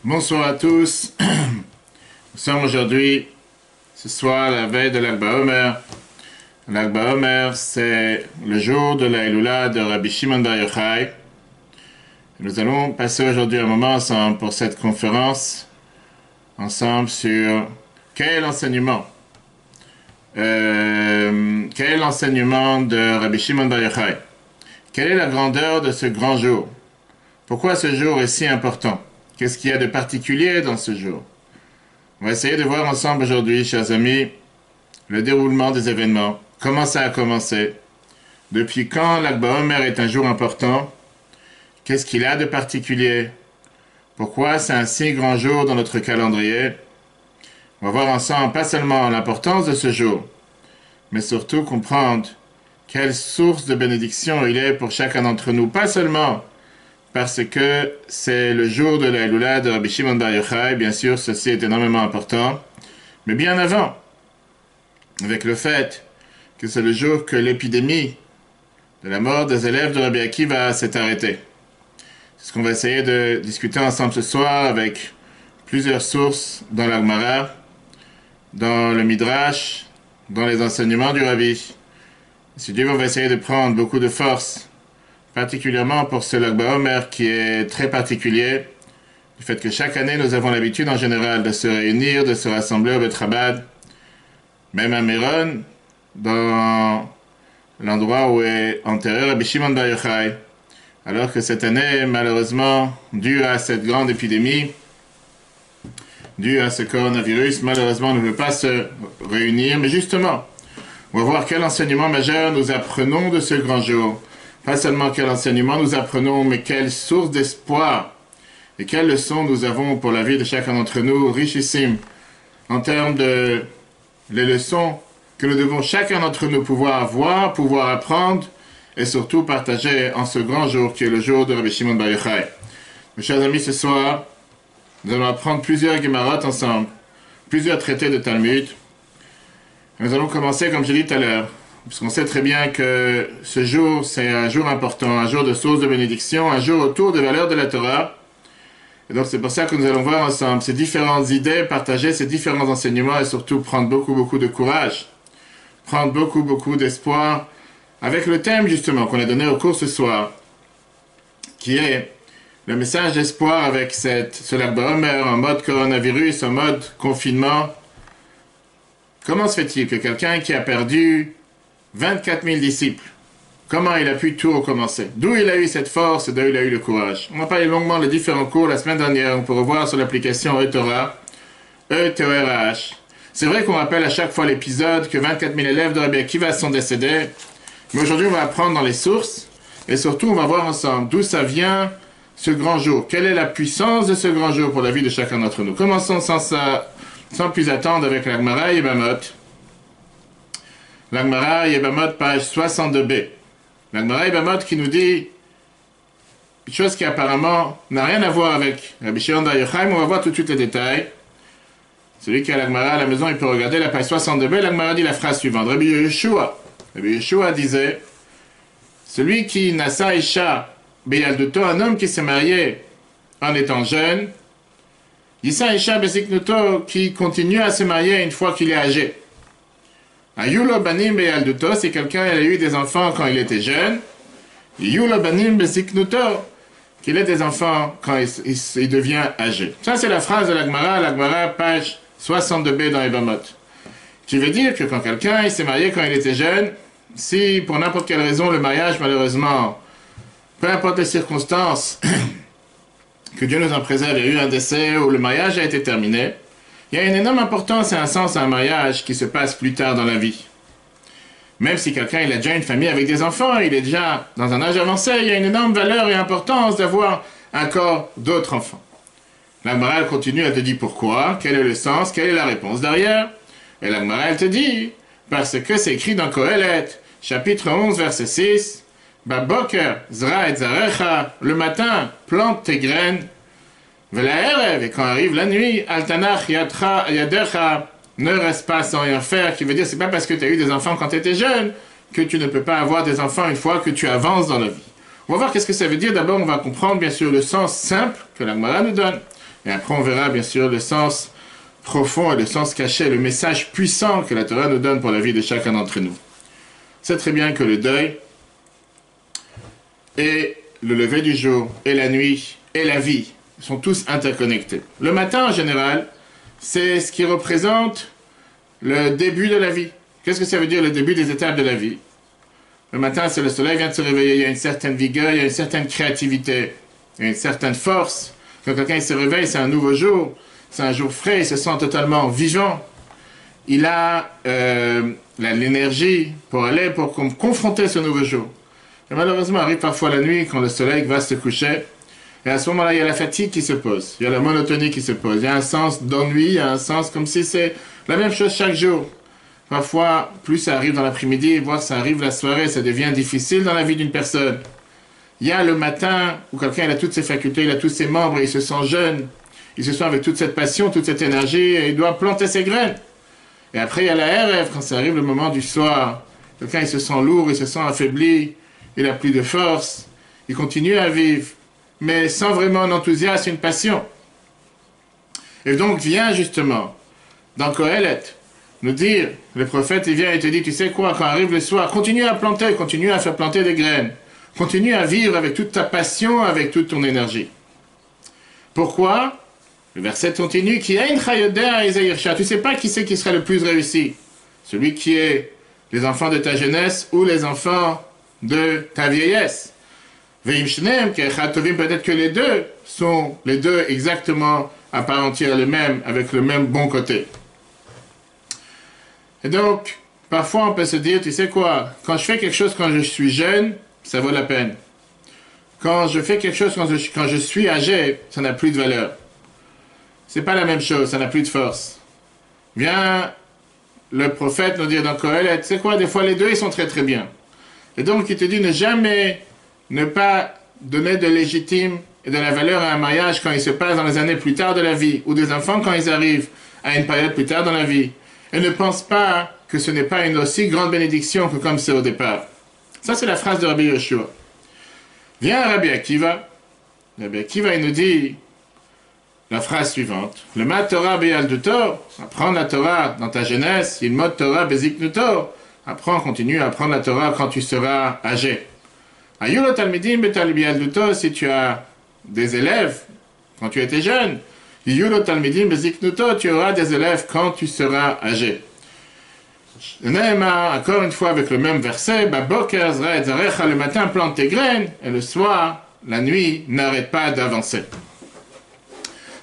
Bonsoir à tous. Nous sommes aujourd'hui, ce soir, la veille de l'Ag BaOmer. L'Ag BaOmer, c'est le jour de la Elula de Rabbi Shimon Bar Yochai. Nous allons passer aujourd'hui un moment ensemble pour cette conférence, ensemble sur quel est l'enseignement. Quel est l'enseignement de Rabbi Shimon Bar Yochai? Quelle est la grandeur de ce grand jour? Pourquoi ce jour est si important? Qu'est-ce qu'il y a de particulier dans ce jour? On va essayer de voir ensemble aujourd'hui, chers amis, le déroulement des événements. Comment ça a commencé? Depuis quand l'Ag BaOmer est un jour important? Qu'est-ce qu'il a de particulier? Pourquoi c'est un si grand jour dans notre calendrier? On va voir ensemble pas seulement l'importance de ce jour, mais surtout comprendre quelle source de bénédiction il est pour chacun d'entre nous. Pas seulement parce que c'est le jour de la Elula de Rabbi Shimon Bar Yochai, bien sûr, ceci est énormément important, mais bien avant, avec le fait que c'est le jour que l'épidémie de la mort des élèves de Rabbi Akiva s'est arrêtée. C'est ce qu'on va essayer de discuter ensemble ce soir avec plusieurs sources dans la Gemara, dans le Midrash, dans les enseignements du Rabbi. Si Dieu, on va essayer de prendre beaucoup de force, particulièrement pour ce Lag BaOmer qui est très particulier, du fait que chaque année nous avons l'habitude en général de se réunir, de se rassembler au Bet Chabad, même à Méron, dans l'endroit où est enterré Rabbi Shimon Bar Yochai, alors que cette année, malheureusement, dû à cette grande épidémie, dû à ce coronavirus, malheureusement on ne veut pas se réunir, mais justement, on va voir quel enseignement majeur nous apprenons de ce grand jour. Pas seulement quel enseignement nous apprenons, mais quelle source d'espoir et quelles leçons nous avons pour la vie de chacun d'entre nous, richissime, en termes de les leçons que nous devons chacun d'entre nous pouvoir voir, pouvoir apprendre et surtout partager en ce grand jour qui est le jour de Rabbi Shimon Bar Yochai. Mes chers amis, ce soir, nous allons apprendre plusieurs Gemarot ensemble, plusieurs traités de Talmud. Nous allons commencer, comme j'ai dit tout à l'heure, parce qu'on sait très bien que ce jour, c'est un jour important, un jour de source de bénédiction, un jour autour des valeurs de la Torah. Et donc c'est pour ça que nous allons voir ensemble ces différentes idées, partager ces différents enseignements et surtout prendre beaucoup de courage, prendre beaucoup d'espoir, avec le thème justement qu'on a donné au cours ce soir, qui est le message d'espoir avec ce Lag BaOmer en mode coronavirus, en mode confinement. Comment se fait-il que quelqu'un qui a perdu 24 000 disciples, comment il a pu tout recommencer? D'où il a eu cette force et d'où il a eu le courage? On a parlé longuement des différents cours la semaine dernière, on peut revoir sur l'application eTorah, E-T-O-R-A-H. C'est vrai qu'on rappelle à chaque fois l'épisode que 24 000 élèves de Rabbi Akiva sont décédés, mais aujourd'hui on va apprendre dans les sources, et surtout on va voir ensemble d'où ça vient ce grand jour. Quelle est la puissance de ce grand jour pour la vie de chacun d'entre nous? Commençons sans plus attendre avec la Gemara Yebamot. La Gemara Yebamot, page 62b. La Gemara Yebamot qui nous dit une chose qui apparemment n'a rien à voir avec Rabbi Shimon Bar Yochai, mais on va voir tout de suite les détails. Celui qui a la Gemara à la maison, il peut regarder la page 62b. La Gemara dit la phrase suivante. Rabbi Yeshua disait, celui qui nasa isha beyalduto, un homme qui s'est marié en étant jeune, Yisa isha beziknuto, qui continue à se marier une fois qu'il est âgé. Ayulo banim beyalduto, c'est quelqu'un qui a eu des enfants quand il était jeune. Yulo banim beziknuto, qu'il ait des enfants quand il devient âgé. Ça, c'est la phrase de la Gemara, page 62b dans Yebamot. Qui veut dire que quand quelqu'un s'est marié quand il était jeune, si pour n'importe quelle raison le mariage, malheureusement, peu importe les circonstances, que Dieu nous en préserve, il y a eu un décès ou le mariage a été terminé, il y a une énorme importance et un sens à un mariage qui se passe plus tard dans la vie. Même si quelqu'un il a déjà une famille avec des enfants, il est déjà dans un âge avancé, il y a une énorme valeur et importance d'avoir encore d'autres enfants. La Gemara elle continue, elle te dit pourquoi, quel est le sens, quelle est la réponse derrière. Et la Gemara elle te dit, parce que c'est écrit dans Kohelet, chapitre 11, verset 6, Baboker, zra et zarecha, le matin, plante tes graines, velaerev, et quand arrive la nuit, altanach yadcha yadecha, ne reste pas sans rien faire, qui veut dire c'est pas parce que tu as eu des enfants quand tu étais jeune que tu ne peux pas avoir des enfants une fois que tu avances dans la vie. On va voir qu'est-ce que ça veut dire. D'abord, on va comprendre bien sûr le sens simple que la Gemara nous donne. Et après, on verra bien sûr le sens profond et le sens caché, le message puissant que la Torah nous donne pour la vie de chacun d'entre nous. C'est très bien que le deuil et le lever du jour et la nuit et la vie sont tous interconnectés. Le matin, en général, c'est ce qui représente le début de la vie. Qu'est-ce que ça veut dire, le début des étapes de la vie? Le matin, c'est le soleil vient de se réveiller, il y a une certaine vigueur, il y a une certaine créativité, il y a une certaine force. Quand quelqu'un se réveille, c'est un nouveau jour, c'est un jour frais, il se sent totalement vivant. Il a l'énergie pour confronter ce nouveau jour. Et malheureusement, arrive parfois la nuit, quand le soleil va se coucher, et à ce moment-là, il y a la fatigue qui se pose, il y a la monotonie qui se pose, il y a un sens d'ennui, il y a un sens comme si c'est la même chose chaque jour. Parfois, plus ça arrive dans l'après-midi, voire ça arrive la soirée, ça devient difficile dans la vie d'une personne. Il y a le matin où quelqu'un a toutes ses facultés, il a tous ses membres, et il se sent jeune, il se sent avec toute cette passion, toute cette énergie, et il doit planter ses graines. Et après, il y a la RF, quand ça arrive le moment du soir, quelqu'un il se sent lourd, il se sent affaibli, il n'a plus de force, il continue à vivre, mais sans vraiment un enthousiasme, une passion. Et donc vient justement, dans Kohelet, nous dire, le prophète il vient et te dit, tu sais quoi, quand arrive le soir, continue à planter, continue à faire planter des graines, continue à vivre avec toute ta passion, avec toute ton énergie. Pourquoi? Le verset continue, qui a une chayodea et tu sais pas qui c'est qui sera le plus réussi, celui qui est les enfants de ta jeunesse ou les enfants de ta vieillesse. Peut-être que les deux sont les deux exactement à part entière les mêmes, avec le même bon côté. Et donc, parfois on peut se dire, tu sais quoi, quand je fais quelque chose quand je suis jeune, ça vaut la peine. Quand je fais quelque chose quand je suis âgé, ça n'a plus de valeur. C'est pas la même chose, ça n'a plus de force. Vient le prophète nous dire dans Kohelet, tu sais quoi, des fois les deux ils sont très très bien. Et donc il te dit ne pas donner de légitime et de la valeur à un mariage quand il se passe dans les années plus tard de la vie, ou des enfants quand ils arrivent à une période plus tard dans la vie. Et ne pense pas que ce n'est pas une aussi grande bénédiction que comme c'est au départ. Ça c'est la phrase de Rabbi Yoshua. Vient Rabbi Akiva. Rabbi Akiva il nous dit la phrase suivante. Le mat Torah beyalduto, apprendre la Torah dans ta jeunesse, il mot Torah beziknuto, continue à apprendre la Torah quand tu seras âgé. Ayulo talmidim betal beyalduto, si tu as des élèves quand tu étais jeune, Yulo talmidim beziknuto, tu auras des élèves quand tu seras âgé. Encore une fois avec le même verset, le matin plante tes graines, et le soir, la nuit, n'arrête pas d'avancer.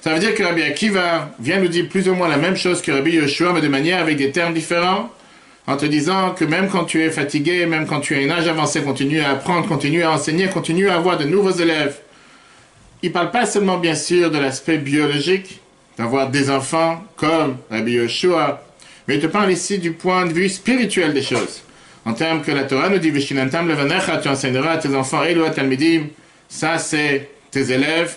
Ça veut dire que Rabbi Akiva vient nous dire plus ou moins la même chose que Rabbi Yoshua, mais de manière avec des termes différents, en te disant que même quand tu es fatigué, même quand tu as un âge avancé, continue à apprendre, continue à enseigner, continue à avoir de nouveaux élèves. Il ne parle pas seulement bien sûr de l'aspect biologique, d'avoir des enfants comme Rabbi Yoshua, mais il te parle ici du point de vue spirituel des choses. En termes que la Torah nous dit, Vishinantam levanecha, tu enseigneras à tes enfants, Eloa talmidim, ça c'est tes élèves.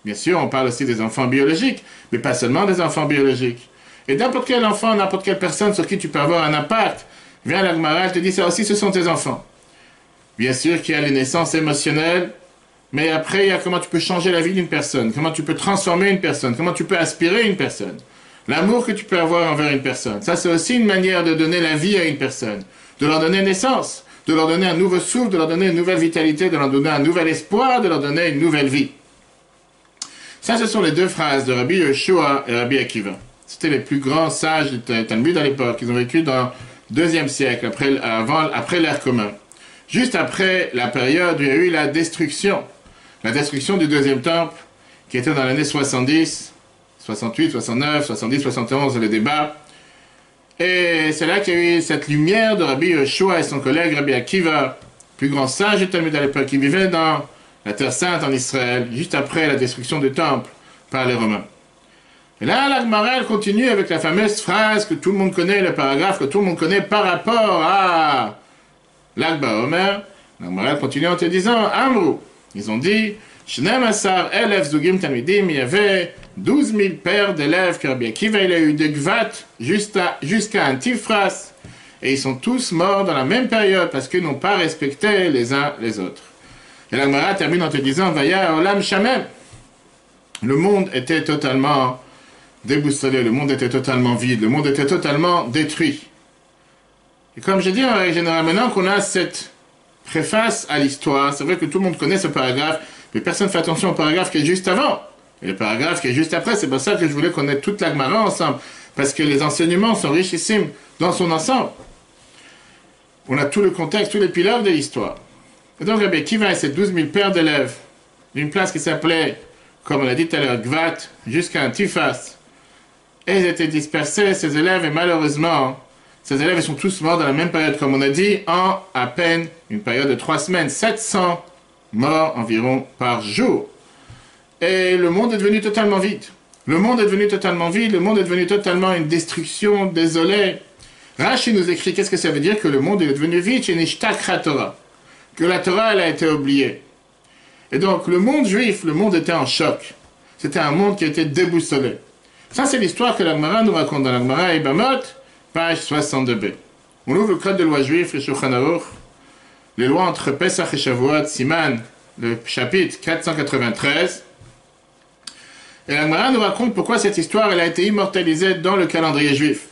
Bien sûr, on parle aussi des enfants biologiques, mais pas seulement des enfants biologiques. Et n'importe quel enfant, n'importe quelle personne sur qui tu peux avoir un impact, vient la Gemara, elle te dit, ça aussi ce sont tes enfants. Bien sûr qu'il y a les naissances émotionnelles, mais après, il y a comment tu peux changer la vie d'une personne, comment tu peux transformer une personne, comment tu peux aspirer une personne. L'amour que tu peux avoir envers une personne. Ça, c'est aussi une manière de donner la vie à une personne, de leur donner naissance, de leur donner un nouveau souffle, de leur donner une nouvelle vitalité, de leur donner un nouvel espoir, de leur donner une nouvelle vie. Ça, ce sont les deux phrases de Rabbi Yoshua et Rabbi Akiva. C'était les plus grands sages du Talmud à l'époque. Ils ont vécu dans le 2e siècle, après l'ère commune. Juste après la période où il y a eu la destruction du 2e temple, qui était dans l'année 70, 68, 69, 70, 71, les débats. Et c'est là qu'il y a eu cette lumière de Rabbi Yoshua et son collègue Rabbi Akiva, plus grand sage du Talmud à l'époque, qui vivait dans la Terre Sainte en Israël, juste après la destruction du temple par les Romains. Et là, la Gemara continue avec la fameuse phrase que tout le monde connaît, le paragraphe que tout le monde connaît par rapport à l'Ag Baomer. La Gemara continue en te disant, Amrou, ils ont dit, Shneim Asar Elef Zugim Talmidim, il y avait 12 000 paires d'élèves que Rabbi Akiva il a eu de Gvat jusqu'à un Tifras, et ils sont tous morts dans la même période parce qu'ils n'ont pas respecté les uns les autres. Et la Gemara termine en te disant, Vaya Olam Shamem. le monde était totalement déboussolé, le monde était totalement vide, le monde était totalement détruit. Et comme je dis en règle générale, maintenant qu'on a cette préface à l'histoire, c'est vrai que tout le monde connaît ce paragraphe, mais personne ne fait attention au paragraphe qui est juste avant. Et le paragraphe qui est juste après, c'est pour ça que je voulais connaître toute la Gemara ensemble, parce que les enseignements sont richissimes dans son ensemble. On a tout le contexte, tous les pilotes de l'histoire. Et donc Rabbi Akiva et ses 12 000 pères d'élèves, d'une place qui s'appelait, comme on l'a dit tout à l'heure, Gvat, jusqu'à Antifas, et ils étaient dispersés, ces élèves, et malheureusement, ces élèves sont tous morts dans la même période, comme on a dit, en à peine une période de 3 semaines, 700 morts environ par jour. Et le monde est devenu totalement vide. Le monde est devenu totalement vide, le monde est devenu totalement une destruction désolée. Rashi nous écrit, qu'est-ce que ça veut dire que le monde est devenu vide, que la Torah elle a été oubliée. Et donc le monde juif, le monde était en choc. C'était un monde qui était déboussolé. Ça c'est l'histoire que la Gemara nous raconte dans la Gemara Ibamot, page 62b. On ouvre le code de loi juif, le Shulchan Aruch, les lois entre Pesach et Shavuot, Siman, le chapitre 493. Et la Gemara nous raconte pourquoi cette histoire elle a été immortalisée dans le calendrier juif.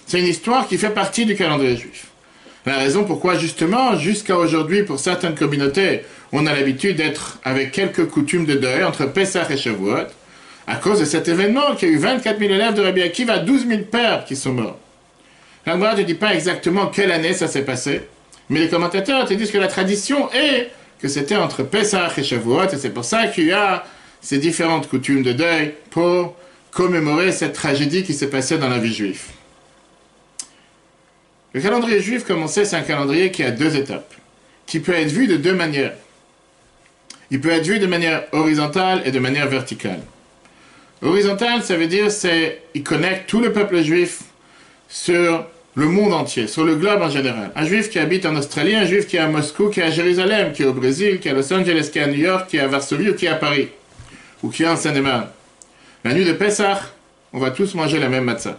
C'est une histoire qui fait partie du calendrier juif. La raison pourquoi, justement, jusqu'à aujourd'hui, pour certaines communautés, on a l'habitude d'être avec quelques coutumes de deuil entre Pesach et Shavuot, à cause de cet événement qu'il y a eu 24 000 élèves de Rabbi Akiva, 12 000 pères qui sont morts. La Gemara ne dit pas exactement quelle année ça s'est passé, mais les commentateurs te disent que la tradition est que c'était entre Pesach et Shavuot, et c'est pour ça qu'il y a ces différentes coutumes de deuil pour commémorer cette tragédie qui s'est passée dans la vie juive. Le calendrier juif, comme on sait, c'est un calendrier qui a 2 étapes, qui peut être vu de 2 manières. Il peut être vu de manière horizontale et de manière verticale. Horizontale, ça veut dire il connecte tout le peuple juif sur le monde entier, sur le globe en général. Un juif qui habite en Australie, un juif qui est à Moscou, qui est à Jérusalem, qui est au Brésil, qui est à Los Angeles, qui est à New York, qui est à Varsovie ou qui est à Paris, ou qui est en Seine-et-Marne. La nuit de Pessah, on va tous manger la même matzah.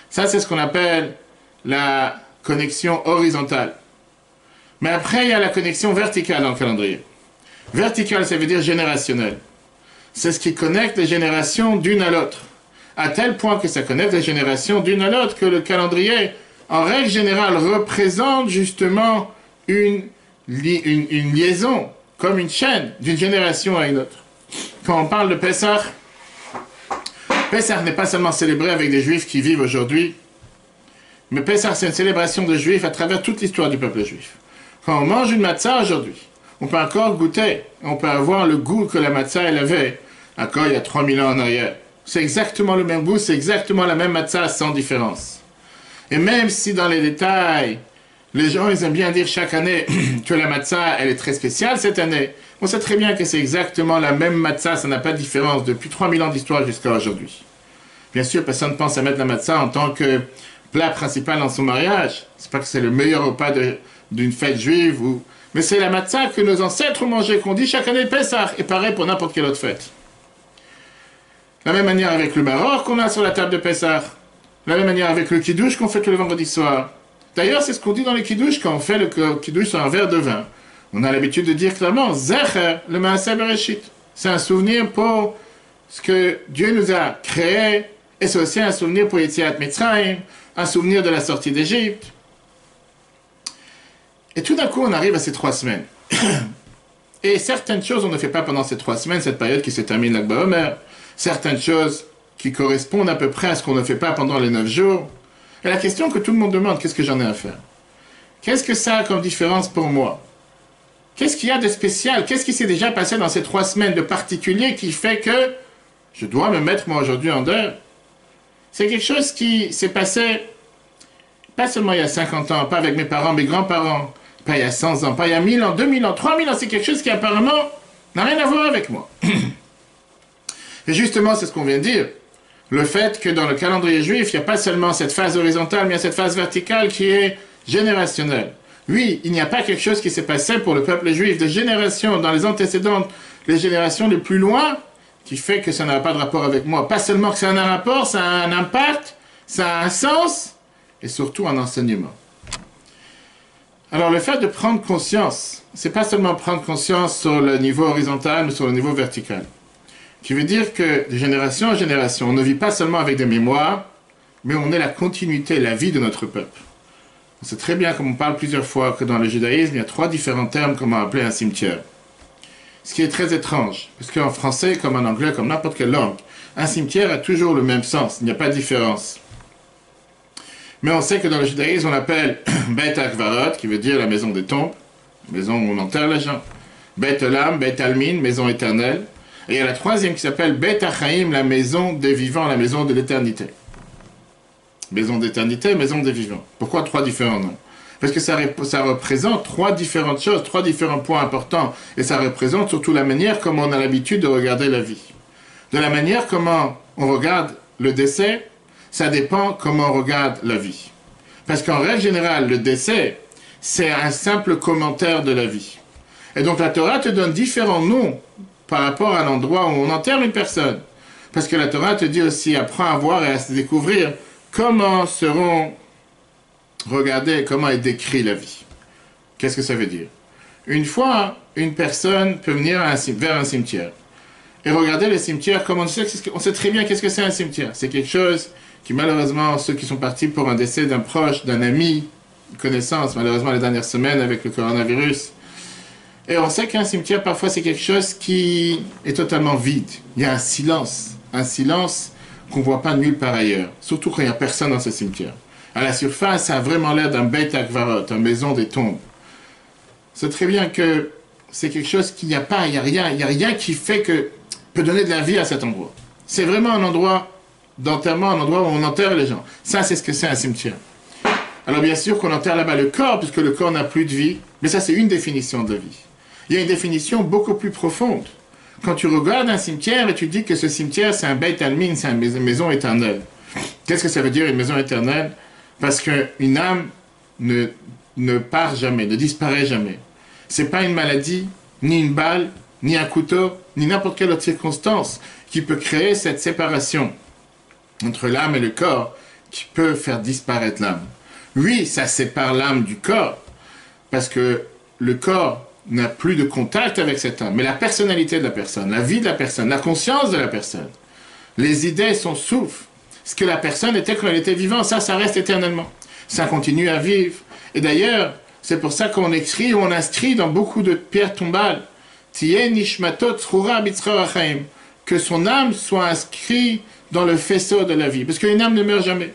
Ça, c'est ce qu'on appelle la connexion horizontale. Mais après, il y a la connexion verticale dans le calendrier. Verticale, ça veut dire générationnel. C'est ce qui connecte les générations d'une à l'autre. À tel point que ça connecte les générations d'une à l'autre que le calendrier, en règle générale, représente justement une liaison, comme une chaîne, d'une génération à une autre. Quand on parle de Pessah, Pessah n'est pas seulement célébré avec des juifs qui vivent aujourd'hui, mais Pessah, c'est une célébration de juifs à travers toute l'histoire du peuple juif. Quand on mange une matzah aujourd'hui, on peut encore goûter, on peut avoir le goût que la matzah elle avait encore il y a 3000 ans en arrière. C'est exactement le même goût, c'est exactement la même matzah sans différence. Et même si dans les détails, les gens ils aiment bien dire chaque année que la matzah elle est très spéciale cette année, on sait très bien que c'est exactement la même matzah, ça n'a pas de différence depuis 3000 ans d'histoire jusqu'à aujourd'hui. Bien sûr, personne ne pense à mettre la matzah en tant que plat principal dans son mariage. C'est pas que c'est le meilleur repas d'une fête juive, mais c'est la matzah que nos ancêtres mangeaient, qu'on dit chaque année de Pessah, et pareil pour n'importe quelle autre fête. La même manière avec le maror qu'on a sur la table de Pessah, la même manière avec le kiddush qu'on fait tous les vendredis soirs. D'ailleurs, c'est ce qu'on dit dans le kiddush quand on fait le kiddush sur un verre de vin. On a l'habitude de dire clairement, Zecher, le Maaseh Bereshit. C'est un souvenir pour ce que Dieu nous a créé, et c'est aussi un souvenir pour Yetziat Mitzrayim, un souvenir de la sortie d'Égypte. Et tout d'un coup, on arrive à ces 3 semaines. Et certaines choses, on ne fait pas pendant ces 3 semaines, cette période qui se termine l'Akba Omer. Certaines choses qui correspondent à peu près à ce qu'on ne fait pas pendant les 9 jours. Et la question que tout le monde demande, qu'est-ce que j'en ai à faire? Qu'est-ce que ça a comme différence pour moi? Qu'est-ce qu'il y a de spécial? Qu'est-ce qui s'est déjà passé dans ces 3 semaines de particulier qui fait que je dois me mettre moi aujourd'hui en deuil? C'est quelque chose qui s'est passé, pas seulement il y a 50 ans, pas avec mes parents, mes grands-parents, pas il y a 100 ans, pas il y a 1000 ans, 2000 ans, 3000 ans, c'est quelque chose qui apparemment n'a rien à voir avec moi. Et justement, c'est ce qu'on vient de dire. Le fait que dans le calendrier juif, il n'y a pas seulement cette phase horizontale, mais il y a cette phase verticale qui est générationnelle. Oui, il n'y a pas quelque chose qui s'est passé pour le peuple juif de génération dans les antécédentes, les générations les plus loin, qui fait que ça n'a pas de rapport avec moi. Pas seulement que ça a un rapport, ça a un impact, ça a un sens, et surtout un enseignement. Alors le fait de prendre conscience, c'est pas seulement prendre conscience sur le niveau horizontal, mais sur le niveau vertical. qui veut dire que de génération en génération, on ne vit pas seulement avec des mémoires, mais on est la continuité, la vie de notre peuple. On sait très bien, comme on parle plusieurs fois, que dans le judaïsme, il y a 3 différents termes comment appeler un cimetière. Ce qui est très étrange, parce qu'en français, comme en anglais, comme n'importe quelle langue, un cimetière a toujours le même sens, il n'y a pas de différence. Mais on sait que dans le judaïsme, on appelle Beit HaKvarot, qui veut dire la maison des tombes, la maison où on enterre les gens. Beit Olam, Beit Almin, maison éternelle. Et il y a la 3e qui s'appelle Beit HaChaim, la maison des vivants, la maison de l'éternité. Maison d'éternité, maison des vivants. Pourquoi 3 différents noms? Parce que ça représente 3 différentes choses, 3 différents points importants. Et ça représente surtout la manière comment on a l'habitude de regarder la vie. De la manière comment on regarde le décès, ça dépend comment on regarde la vie. Parce qu'en règle générale, le décès, c'est un simple commentaire de la vie. Et donc la Torah te donne différents noms par rapport à l'endroit où on enterre une personne. Parce que la Torah te dit aussi, apprends à voir et à se découvrir comment seront regardés, comment est décrit la vie. Qu'est-ce que ça veut dire? Une fois, une personne peut venir vers un cimetière et regarder le cimetière comme on sait très bien qu'est-ce que c'est un cimetière. C'est quelque chose qui, malheureusement, ceux qui sont partis pour un décès d'un proche, d'un ami, une connaissance, malheureusement les dernières semaines avec le coronavirus. Et on sait qu'un cimetière, parfois, c'est quelque chose qui est totalement vide. Il y a un silence qu'on ne voit pas nulle part ailleurs, surtout quand il n'y a personne dans ce cimetière. À la surface, ça a vraiment l'air d'un Beit HaKvarot, une maison des tombes. C'est très bien que c'est quelque chose qu'il n'y a pas, il n'y a rien qui fait que peut donner de la vie à cet endroit. C'est vraiment un endroit d'enterrement, un endroit où on enterre les gens. Ça, c'est ce que c'est un cimetière. Alors bien sûr qu'on enterre là-bas le corps, puisque le corps n'a plus de vie, mais ça, c'est une définition de la vie. Il y a une définition beaucoup plus profonde. Quand tu regardes un cimetière et tu dis que ce cimetière, c'est un Beit Almin, c'est une maison éternelle. Qu'est-ce que ça veut dire, une maison éternelle? Parce qu'une âme ne part jamais, ne disparaît jamais. C'est pas une maladie, ni une balle, ni un couteau, ni n'importe quelle autre circonstance qui peut créer cette séparation entre l'âme et le corps qui peut faire disparaître l'âme. Oui, ça sépare l'âme du corps, parce que le corps n'a plus de contact avec cette âme, mais la personnalité de la personne, la vie de la personne, la conscience de la personne, les idées, son souffle, ce que la personne était quand elle était vivante, ça reste éternellement. Ça continue à vivre. Et d'ailleurs, c'est pour ça qu'on écrit ou on inscrit dans beaucoup de pierres tombales Tiye nishmatot tzrura b'tzror hachaim, que son âme soit inscrite dans le faisceau de la vie. Parce qu'une âme ne meurt jamais.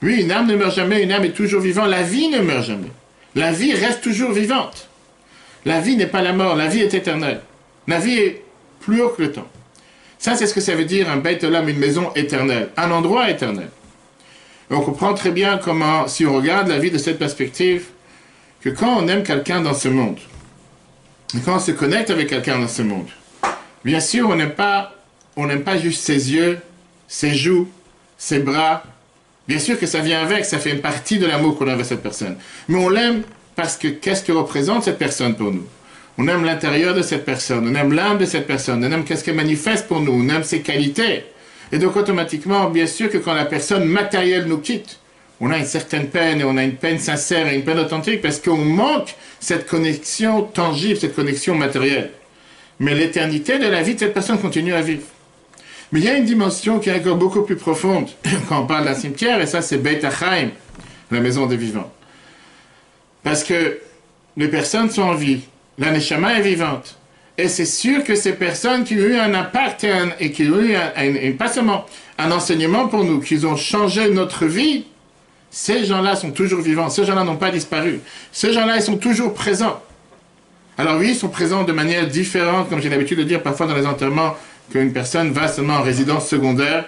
Oui, une âme ne meurt jamais, une âme est toujours vivante. La vie ne meurt jamais. La vie reste toujours vivante. La vie n'est pas la mort, la vie est éternelle. La vie est plus haut que le temps. Ça, c'est ce que ça veut dire un Beit Olam, une maison éternelle, un endroit éternel. Et on comprend très bien comment, si on regarde la vie de cette perspective, que quand on aime quelqu'un dans ce monde, et quand on se connecte avec quelqu'un dans ce monde, bien sûr, on n'aime pas juste ses yeux, ses joues, ses bras. Bien sûr que ça vient avec, ça fait une partie de l'amour qu'on a avec cette personne. Mais on l'aime parce que qu'est-ce que représente cette personne pour nous? On aime l'intérieur de cette personne, on aime l'âme de cette personne, on aime qu'est-ce qu'elle manifeste pour nous, on aime ses qualités. Et donc automatiquement, bien sûr que quand la personne matérielle nous quitte, on a une certaine peine, et on a une peine sincère et une peine authentique, parce qu'on manque cette connexion tangible, cette connexion matérielle. Mais l'éternité de la vie de cette personne continue à vivre. Mais il y a une dimension qui est encore beaucoup plus profonde quand on parle d'un cimetière, et ça c'est Beit HaChaim, la maison des vivants. Parce que les personnes sont en vie, la Neshama est vivante. Et c'est sûr que ces personnes qui ont eu un impact et qui ont eu pas seulement un enseignement pour nous, qui ont changé notre vie, ces gens-là sont toujours vivants, ces gens-là n'ont pas disparu. Ces gens-là, ils sont toujours présents. Alors oui, ils sont présents de manière différente, comme j'ai l'habitude de dire parfois dans les enterrements, qu'une personne va seulement en résidence secondaire.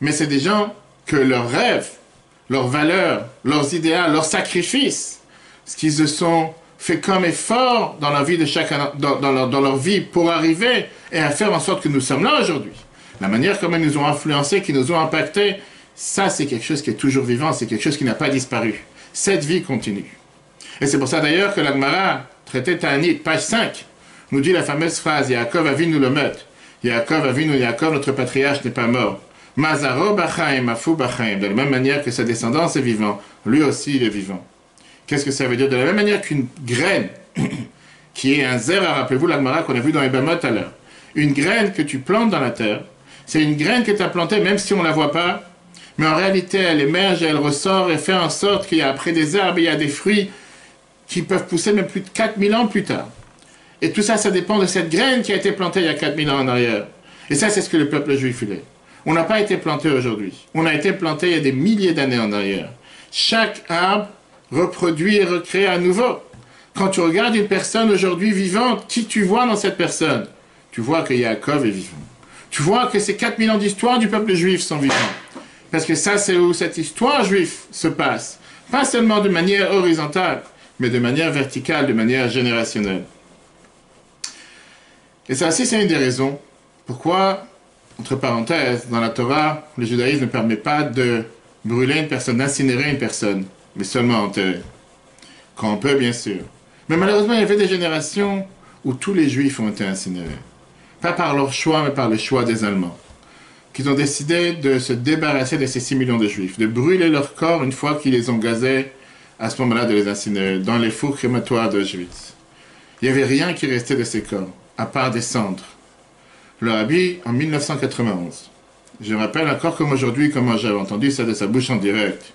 Mais c'est des gens que leurs rêves, leurs valeurs, leurs idéaux, leurs sacrifices, ce qu'ils se sont fait comme effort dans la vie de chacun, dans leur vie pour arriver et à faire en sorte que nous sommes là aujourd'hui. La manière comme ils nous ont influencés, qui nous ont impactés, ça c'est quelque chose qui est toujours vivant, c'est quelque chose qui n'a pas disparu. Cette vie continue. Et c'est pour ça d'ailleurs que l'Agmara, traité Ta'anit, page 5, nous dit la fameuse phrase, Yaakov Avinu Lomet, Yaakov Avinu, Yaakov, notre patriarche n'est pas mort. Mazaro Bachaim, Mafu Bachaim, de la même manière que sa descendance est vivante, lui aussi il est vivant. Qu'est-ce que ça veut dire? De la même manière qu'une graine, qui est un zera, rappelez-vous l'Agmara qu'on a vu dans Ebamot tout à l'heure, une graine que tu plantes dans la terre. C'est une graine que tu as plantée même si on ne la voit pas. Mais en réalité, elle émerge, elle ressort et fait en sorte qu'il y a après des arbres, il y a des fruits qui peuvent pousser même plus de 4000 ans plus tard. Et tout ça, ça dépend de cette graine qui a été plantée il y a 4000 ans en arrière. Et ça, c'est ce que le peuple juif est. On n'a pas été planté aujourd'hui. On a été planté il y a des milliers d'années en arrière. Chaque arbre reproduit et recrée à nouveau. Quand tu regardes une personne aujourd'hui vivante, qui tu vois dans cette personne? Tu vois que Yaakov est vivant. Tu vois que ces 4000 ans d'histoire du peuple juif sont vivants. Parce que ça, c'est où cette histoire juive se passe. Pas seulement de manière horizontale, mais de manière verticale, de manière générationnelle. Et ça aussi, c'est une des raisons pourquoi, entre parenthèses, dans la Torah, le judaïsme ne permet pas de brûler une personne, d'incinérer une personne, mais seulement enterrer. Quand on peut, bien sûr. Mais malheureusement, il y avait des générations où tous les juifs ont été incinérés. Pas par leur choix, mais par le choix des Allemands. Qu'ils ont décidé de se débarrasser de ces 6 millions de juifs, de brûler leur corps une fois qu'ils les ont gazés, à ce moment-là de les incinérer, dans les fours crématoires d'Auschwitz. Il n'y avait rien qui restait de ces corps, à part des cendres. Le Rabbi, en 1991, je me rappelle encore comme aujourd'hui, comment j'avais entendu ça de sa bouche en direct.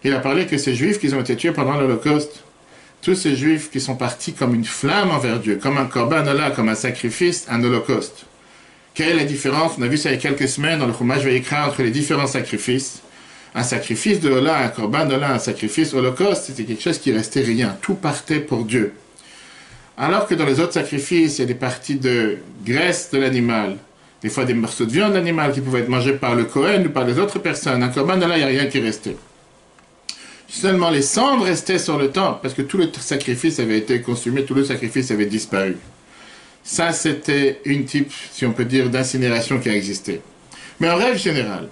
Il a parlé que ces juifs qui ont été tués pendant l'Holocauste, tous ces juifs qui sont partis comme une flamme envers Dieu, comme un korban olah, comme un sacrifice, un holocauste. Quelle est la différence? On a vu ça il y a quelques semaines dans le Chumash Vayikra entre les différents sacrifices. Un sacrifice de olah, un korban olah, un sacrifice holocauste, c'était quelque chose qui restait rien. Tout partait pour Dieu. Alors que dans les autres sacrifices, il y a des parties de graisse de l'animal, des fois des morceaux de viande d'animal qui pouvaient être mangés par le Kohen ou par les autres personnes. Un korban olah, il n'y a rien qui restait. Seulement les cendres restaient sur le temple, parce que tout le sacrifice avait été consumé, tout le sacrifice avait disparu. Ça, c'était une type, si on peut dire, d'incinération qui a existé. Mais en règle générale,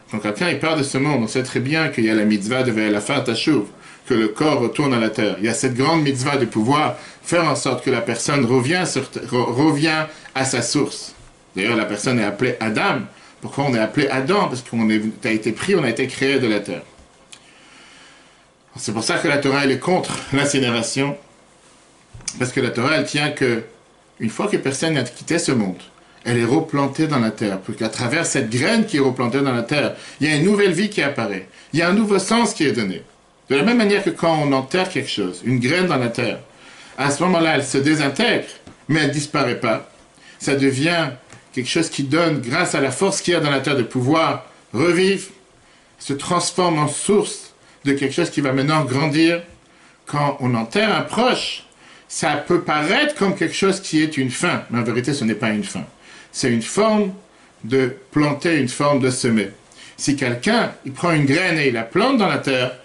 quand quelqu'un il part de ce monde, on sait très bien qu'il y a la mitzvah de Ve'elafar Tashuv, que le corps retourne à la terre. Il y a cette grande mitzvah de pouvoir faire en sorte que la personne revient à sa source. D'ailleurs, la personne est appelée Adam. Pourquoi on est appelé Adam? Parce qu'on a été pris, on a été créé de la terre. C'est pour ça que la Torah elle est contre l'incinération, parce que la Torah elle tient que une fois que personne a quitté ce monde, elle est replantée dans la terre, pour qu'à travers cette graine qui est replantée dans la terre, il y a une nouvelle vie qui apparaît, il y a un nouveau sens qui est donné. De la même manière que quand on enterre quelque chose, une graine dans la terre, à ce moment-là elle se désintègre, mais elle ne disparaît pas. Ça devient quelque chose qui donne, grâce à la force qu'il y a dans la terre de pouvoir revivre, se transforme en source de quelque chose qui va maintenant grandir. Quand on enterre un proche, ça peut paraître comme quelque chose qui est une fin, mais en vérité ce n'est pas une fin. C'est une forme de planter, une forme de semer. Si quelqu'un, il prend une graine et il la plante dans la terre,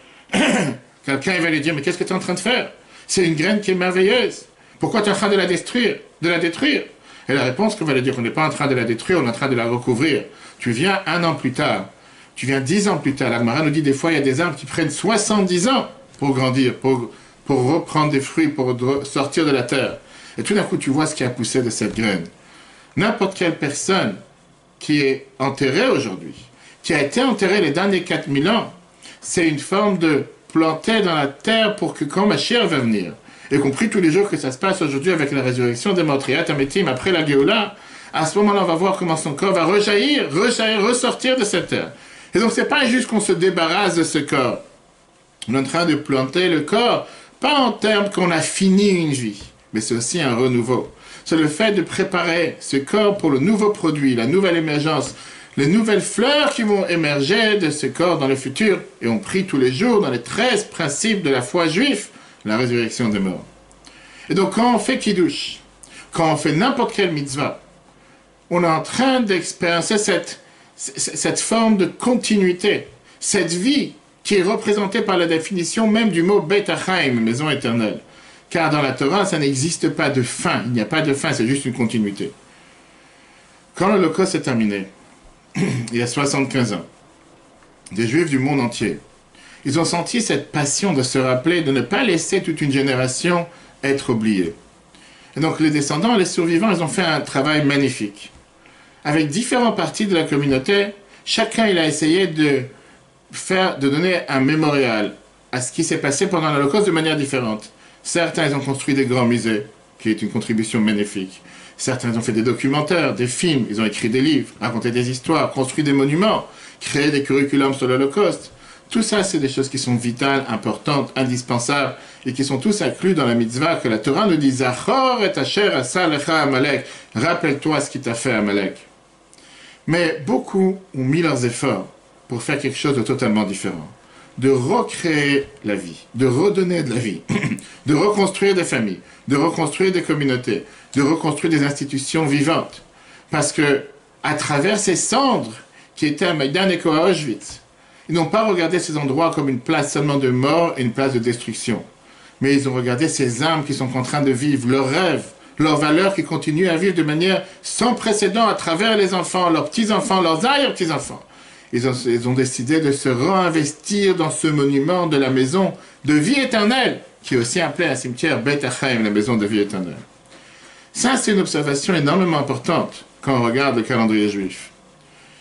quelqu'un il va lui dire, mais qu'est-ce que tu es en train de faire? C'est une graine qui est merveilleuse. Pourquoi tu es en train de la détruire? Et la réponse qu'on va lui dire, on n'est pas en train de la détruire, on est en train de la recouvrir. Tu viens 1 an plus tard, tu viens 10 ans plus tard. La Gemara nous dit des fois, il y a des arbres qui prennent 70 ans pour grandir, pour reprendre des fruits, pour sortir de la terre. Et tout d'un coup, tu vois ce qui a poussé de cette graine. N'importe quelle personne qui est enterrée aujourd'hui, qui a été enterrée les derniers 4000 ans, c'est une forme de planter dans la terre pour que quand Mashiach va venir, y compris tous les jours que ça se passe aujourd'hui avec la résurrection des morts, après la Géoula, à ce moment-là, on va voir comment son corps va rejaillir, ressortir de cette terre. Et donc, c'est pas juste qu'on se débarrasse de ce corps. On est en train de planter le corps, pas en termes qu'on a fini une vie, mais c'est aussi un renouveau. C'est le fait de préparer ce corps pour le nouveau produit, la nouvelle émergence, les nouvelles fleurs qui vont émerger de ce corps dans le futur. Et on prie tous les jours dans les 13 principes de la foi juive, la résurrection des morts. Et donc, quand on fait Kiddush, quand on fait n'importe quelle mitzvah, on est en train d'expérimenter cette forme de continuité, cette vie qui est représentée par la définition même du mot Beit HaChaim, maison éternelle. Car dans la Torah, ça n'existe pas de fin, il n'y a pas de fin, c'est juste une continuité. Quand l'Holocauste est terminé, il y a 75 ans, des Juifs du monde entier, ils ont senti cette passion de se rappeler, de ne pas laisser toute une génération être oubliée. Et donc les descendants, les survivants, ils ont fait un travail magnifique. Avec différentes parties de la communauté, chacun il a essayé de donner un mémorial à ce qui s'est passé pendant l'Holocauste de manière différente. Certains, ils ont construit des grands musées. qui est une contribution bénéfique. Certains ont fait des documentaires, des films, ils ont écrit des livres, raconté des histoires, construit des monuments, créé des curriculums sur l'Holocauste. Tout ça, c'est des choses qui sont vitales, importantes, indispensables, et qui sont tous inclus dans la mitzvah que la Torah nous dit « Zachor et asher asa lecha Amalek » « Rappelle-toi ce qui t'a fait Amalek ». Mais beaucoup ont mis leurs efforts pour faire quelque chose de totalement différent. De recréer la vie, de redonner de la vie, de reconstruire des familles, de reconstruire des communautés, de reconstruire des institutions vivantes. Parce que, à travers ces cendres qui étaient à Maïdan et à Auschwitz, ils n'ont pas regardé ces endroits comme une place seulement de mort et une place de destruction. Mais ils ont regardé ces âmes qui sont en train de vivre leurs rêves, leurs valeurs qui continuent à vivre de manière sans précédent à travers les enfants, leurs petits-enfants, leurs arrière-petits-enfants. Ils ont décidé de se réinvestir dans ce monument de la maison de vie éternelle, qui est aussi appelé un cimetière Beit HaChaim, la maison de vie éternelle. Ça, c'est une observation énormément importante quand on regarde le calendrier juif.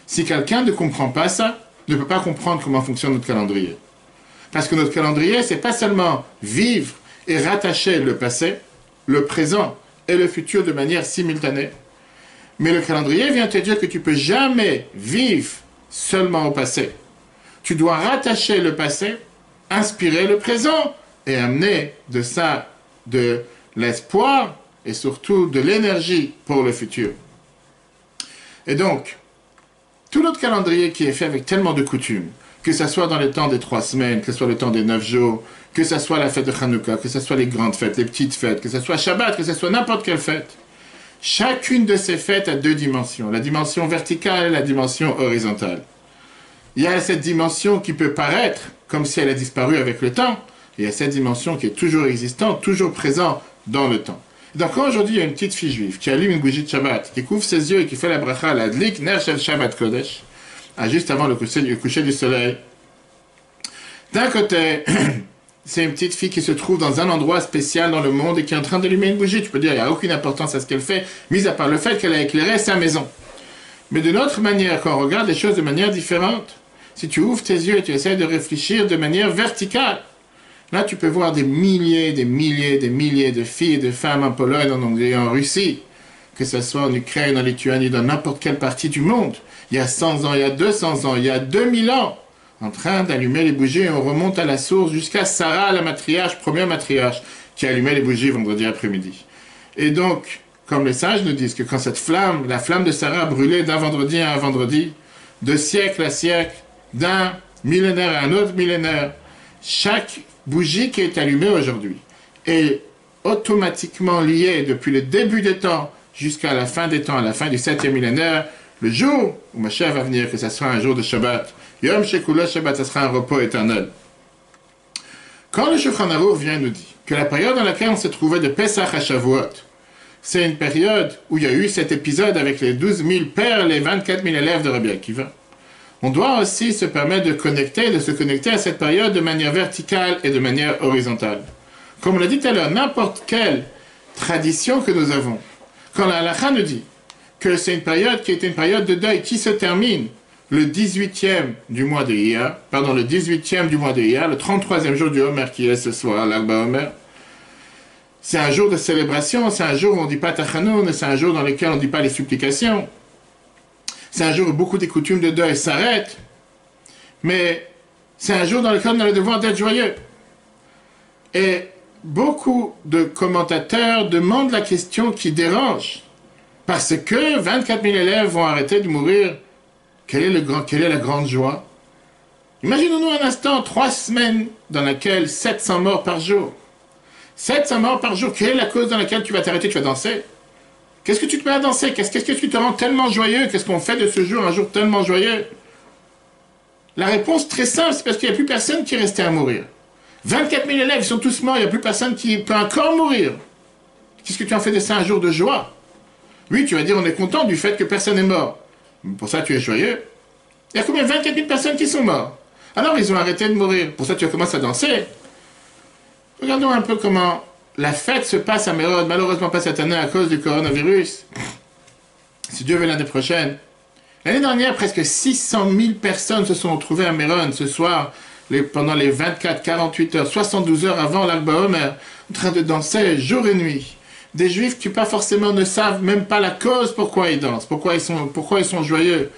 Si quelqu'un ne comprend pas ça, ne peut pas comprendre comment fonctionne notre calendrier. Parce que notre calendrier, c'est pas seulement vivre et rattacher le passé, le présent et le futur de manière simultanée, mais le calendrier vient te dire que tu peux jamais vivre seulement au passé. Tu dois rattacher le passé, inspirer le présent et amener de ça de l'espoir et surtout de l'énergie pour le futur. Et donc, tout notre calendrier qui est fait avec tellement de coutumes, que ce soit dans le temps des 3 semaines, que ce soit le temps des 9 jours, que ce soit la fête de Hanouka, que ce soit les grandes fêtes, les petites fêtes, que ce soit Shabbat, que ce soit n'importe quelle fête. Chacune de ces fêtes a 2 dimensions, la dimension verticale et la dimension horizontale. Il y a cette dimension qui peut paraître comme si elle a disparu avec le temps, et il y a cette dimension qui est toujours existante, toujours présente dans le temps. Donc quand aujourd'hui il y a une petite fille juive qui allume une bougie de Shabbat, qui couvre ses yeux et qui fait la bracha, la dlik ner shel Shabbat Kodesh, juste avant le coucher du soleil, d'un côté, c'est une petite fille qui se trouve dans un endroit spécial dans le monde et qui est en train d'allumer une bougie. Tu peux dire, il n'y a aucune importance à ce qu'elle fait, mis à part le fait qu'elle a éclairé sa maison. Mais d'une autre manière, quand on regarde les choses de manière différente, si tu ouvres tes yeux et tu essaies de réfléchir de manière verticale, là tu peux voir des milliers de filles et de femmes en Pologne, en Hongrie, en Russie, que ce soit en Ukraine, en Lituanie, dans n'importe quelle partie du monde. Il y a 100 ans, il y a 200 ans, il y a 2000 ans, en train d'allumer les bougies, et on remonte à la source jusqu'à Sarah, la matriarche, première matriarche, qui allumait les bougies vendredi après-midi. Et donc, comme les sages nous disent que quand cette flamme, la flamme de Sarah brûlait d'un vendredi à un vendredi, de siècle à siècle, d'un millénaire à un autre millénaire, chaque bougie qui est allumée aujourd'hui est automatiquement liée depuis le début des temps jusqu'à la fin des temps, à la fin du 7e millénaire, le jour où Mashiach va venir, que ce sera un jour de Shabbat. Yom Shekula Shabbat, ce sera un repos éternel. Quand le Shulchan Aruch vient nous dire que la période dans laquelle on se trouvait de Pesach à Shavuot, c'est une période où il y a eu cet épisode avec les 12 000 pères, les 24 000 élèves de Rabbi Akiva, on doit aussi se permettre de se connecter à cette période de manière verticale et de manière horizontale. Comme on l'a dit tout à l'heure, n'importe quelle tradition que nous avons, quand la halakha nous dit que c'est une période qui est une période de deuil qui se termine le 18e du mois de Iyar, le 18e du mois de Iyar, le 33e jour du Homer qui est ce soir, l'Akba Homer, c'est un jour de célébration, c'est un jour où on ne dit pas Tachanoun, c'est un jour dans lequel on ne dit pas les supplications. C'est un jour où beaucoup des coutumes de deuil s'arrêtent, mais c'est un jour dans lequel on a le devoir d'être joyeux. Et beaucoup de commentateurs demandent la question qui dérange, parce que 24 000 élèves vont arrêter de mourir. Quelle est la grande joie? Imaginons-nous un instant 3 semaines dans lesquelles 700 morts par jour. 700 morts par jour, quelle est la cause dans laquelle tu vas t'arrêter, tu vas danser? Qu'est-ce que tu te mets à danser? Qu'est-ce que tu te rends tellement joyeux? Qu'est-ce qu'on fait de ce jour un jour tellement joyeux? La réponse très simple, c'est parce qu'il n'y a plus personne qui est resté à mourir. 24 000 élèves, ils sont tous morts, il n'y a plus personne qui peut encore mourir. Qu'est-ce que tu en fais de ça un jour de joie? Oui, tu vas dire, on est content du fait que personne n'est mort. Pour ça, tu es joyeux. Il y a combien? 24 000 personnes qui sont mortes. Alors, ils ont arrêté de mourir. Pour ça, tu commences à danser. Regardons un peu comment la fête se passe à Mérod, malheureusement pas cette année à cause du coronavirus. Si Dieu veut l'année prochaine. L'année dernière, presque 600 000 personnes se sont retrouvées à Méron ce soir, pendant les 24, 48 heures, 72 heures avant l'Akba Omer, en train de danser jour et nuit. des juifs qui pas forcément ne savent même pas la cause pourquoi ils dansent, pourquoi ils sont joyeux.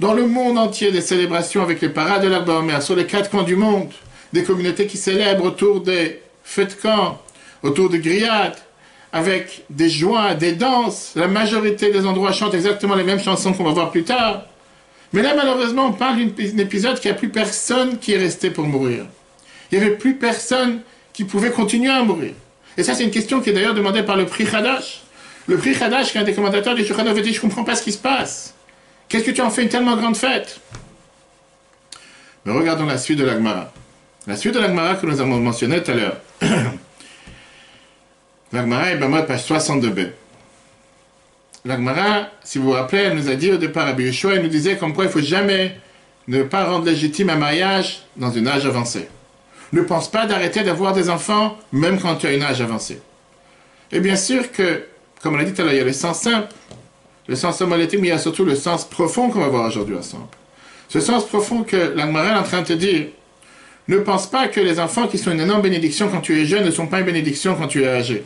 Dans le monde entier, des célébrations avec les parades de Lag BaOmer, sur les 4 coins du monde, des communautés qui célèbrent autour des feux de camp, autour de grillades, avec des joies, des danses. La majorité des endroits chantent exactement les mêmes chansons qu'on va voir plus tard. Mais là, malheureusement, on parle d'un épisode qui n'a plus personne qui est resté pour mourir. Il n'y avait plus personne qui pouvait continuer à mourir. Et ça, c'est une question qui est d'ailleurs demandée par le Pri Hadash. Le Pri Hadash, qui est un des commentateurs du Shulchan Aruch, avait dit « Je ne comprends pas ce qui se passe. Qu'est-ce que tu en fais une tellement grande fête ?» Mais regardons la suite de la Gemara. La suite de la Gemara que nous avons mentionnée tout à l'heure. La Gemara est Bamot, page 62b. La Gemara, si vous vous rappelez, elle nous a dit au départ, Rabbi Yeshua, elle nous disait comme quoi il ne faut jamais ne pas rendre légitime un mariage dans un âge avancé. Ne pense pas d'arrêter d'avoir des enfants, même quand tu as un âge avancé. Et bien sûr que, comme on l'a dit tout à l'heure, il y a le sens simple, le sens homolétique, mais il y a surtout le sens profond qu'on va voir aujourd'hui ensemble. Ce sens profond que la Gemara est en train de te dire, ne pense pas que les enfants qui sont une énorme bénédiction quand tu es jeune ne sont pas une bénédiction quand tu es âgé.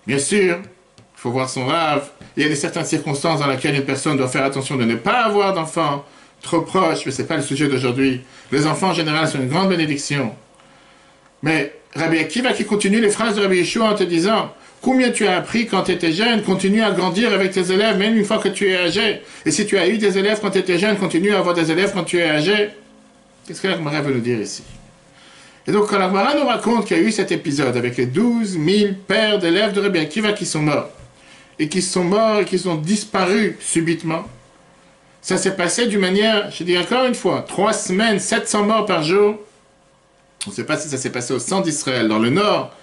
Bien sûr, il faut voir son rave. Il y a certaines circonstances dans lesquelles une personne doit faire attention de ne pas avoir d'enfants trop proches, mais ce n'est pas le sujet d'aujourd'hui. Les enfants en général sont une grande bénédiction. Mais Rabbi Akiva qui continue les phrases de Rabbi Yeshua en te disant combien tu as appris quand tu étais jeune, continue à grandir avec tes élèves même une fois que tu es âgé. Et si tu as eu des élèves quand tu étais jeune, continue à avoir des élèves quand tu es âgé. Qu'est-ce que la Gemara veut nous dire ici? Et donc quand la Gemara nous raconte qu'il y a eu cet épisode avec les 12 000 pères d'élèves de Rabbi Akiva qui sont morts, et qui sont disparus subitement, ça s'est passé d'une manière, je dis encore une fois, 3 semaines, 700 morts par jour. On ne sait pas si ça s'est passé au centre d'Israël, dans le nord.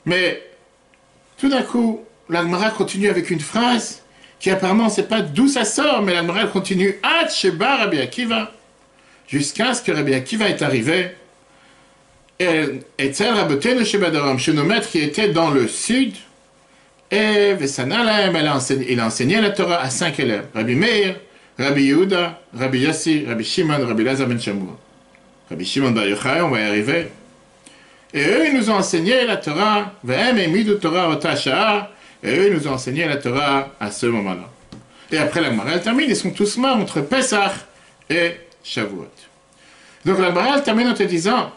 Mais tout d'un coup, la Gemara continue avec une phrase qui apparemment, on ne sait pas d'où ça sort, mais la Gemara continue « Ad Sheba Rabbi Akiva » jusqu'à ce que Rabbi Akiva est arrivé. Et Tzel Rabotenu Sheba Daram, chez nos maîtres qui étaient dans le sud, et Vesanalem, il a enseigné la Torah à 5 élèves. Rabbi Meir, Rabbi Yehuda, Rabbi Yossi, Rabbi Shimon, Rabbi Lazar ben Shammua. Rabbi Shimon Bar Yochai, on va y arriver. Et eux, ils nous ont enseigné la Torah, Ve'em emidu Torah ota sha'a, et eux, ils nous ont enseigné la Torah à ce moment-là. Et après la Gemara, elle termine, ils sont tous morts entre Pesach et Shavuot. Donc la Gemara, elle termine en te disant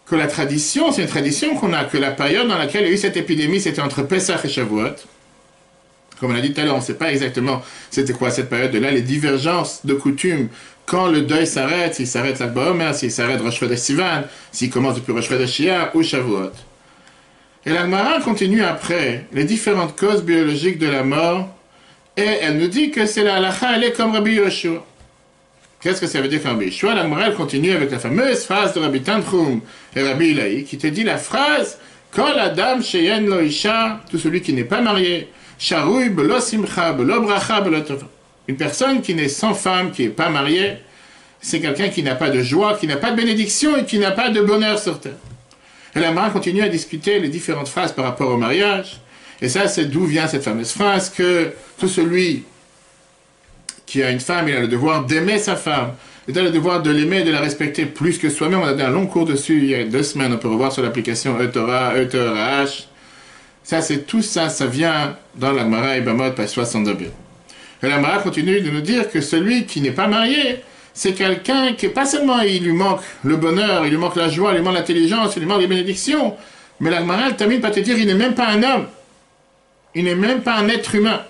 que la tradition, c'est une tradition qu'on a, que la période dans laquelle il y a eu cette épidémie, c'était entre Pesach et Shavuot. Comme on a dit tout à l'heure, on ne sait pas exactement c'était quoi cette période-là, les divergences de coutumes, quand le deuil s'arrête, s'il s'arrête Lag BaOmer, s'il s'arrête Rosh Chodesh Sivan, s'il commence depuis Rosh Chodesh Iyar ou Shavuot. Et la Gemara continue après les différentes causes biologiques de la mort, et elle nous dit que c'est la halakha, elle est comme Rabbi Yoshua. Qu'est-ce que ça veut dire Rabbi Yoshua? La Gemara continue avec la fameuse phrase de Rabbi Tanchum et Rabbi Ilaï, qui te dit la phrase « Kol adam sheyen lo isha » tout celui qui n'est pas marié, « Sharouy belo simcha belo bracha belo tova » une personne qui n'est sans femme, qui n'est pas mariée, c'est quelqu'un qui n'a pas de joie, qui n'a pas de bénédiction et qui n'a pas de bonheur sur terre. Et la Gemara continue à discuter les différentes phrases par rapport au mariage. Et ça, c'est d'où vient cette fameuse phrase que tout celui qui a une femme, il a le devoir d'aimer sa femme. Il a le devoir de l'aimer et de la respecter plus que soi-même. On a donné un long cours dessus il y a 2 semaines. On peut revoir sur l'application eTorah, eTorah. Ça, c'est tout ça, ça vient dans la Gemara et Bamot, page 62b. Et la Gemara continue de nous dire que celui qui n'est pas marié, c'est quelqu'un qui, pas seulement il lui manque le bonheur, il lui manque la joie, il lui manque l'intelligence, il lui manque les bénédictions, mais la Gemara, elle termine par te dire, il n'est même pas un homme. Il n'est même pas un être humain.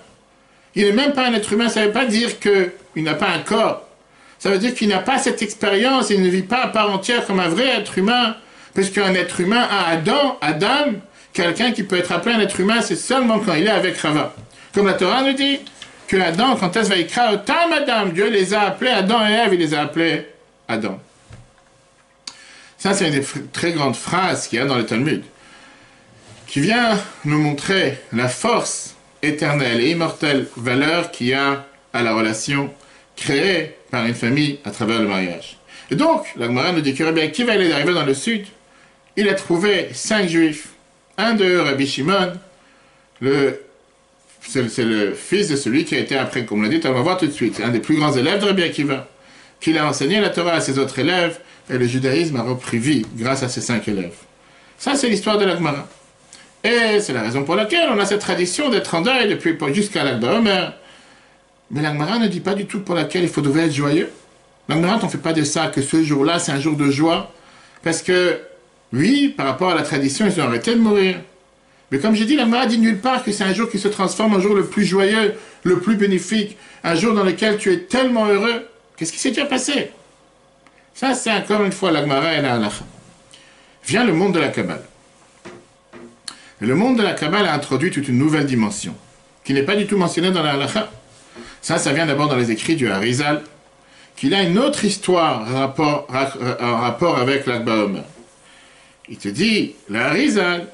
Il n'est même pas un être humain, ça ne veut pas dire qu'il n'a pas un corps. Ça veut dire qu'il n'a pas cette expérience, il ne vit pas à part entière comme un vrai être humain, parce qu'un être humain a Adam, quelqu'un qui peut être appelé un être humain, c'est seulement quand il est avec Rava. Comme la Torah nous dit, que Adam, quand elle va écrire Otam Adam, Dieu les a appelés Adam et Ève, il les a appelés Adam. Ça, c'est une des très grandes phrases qu'il y a dans le Talmud, qui vient nous montrer la force éternelle et immortelle valeur qu'il y a à la relation créée par une famille à travers le mariage. Et donc, la Gemara nous dit que Rabbi Akiva, il est arrivé dans le sud, il a trouvé 5 juifs, un d'eux, Rabbi Shimon, c'est le fils de celui qui a été après, comme on l'a dit, on va voir tout de suite, c'est un des plus grands élèves de Rabbi Akiva, qui a enseigné la Torah à ses autres élèves, et le judaïsme a repris vie grâce à ces 5 élèves. Ça, c'est l'histoire de la Gemara. Et c'est la raison pour laquelle on a cette tradition d'être en deuil depuis jusqu'à l'Ag BaOmer. Mais la Gemara ne dit pas du tout pour laquelle il faudrait être joyeux. La Gemara ne fait pas de ça, que ce jour-là, c'est un jour de joie. Parce que, oui, par rapport à la tradition, ils ont arrêté de mourir. Mais comme j'ai dit, la Gemara dit nulle part que c'est un jour qui se transforme en jour le plus joyeux, le plus bénéfique, un jour dans lequel tu es tellement heureux. Qu'est-ce qui s'est déjà passé? Ça, c'est encore une fois la Gemara et la Halacha. Vient le monde de la Kabbale. Et le monde de la Kabbale a introduit toute une nouvelle dimension, qui n'est pas du tout mentionnée dans la Halacha. Ça vient d'abord dans les écrits du Harizal, qu'il a une autre histoire en rapport avec l'Ag BaOmer. Il te dit, le Harizal,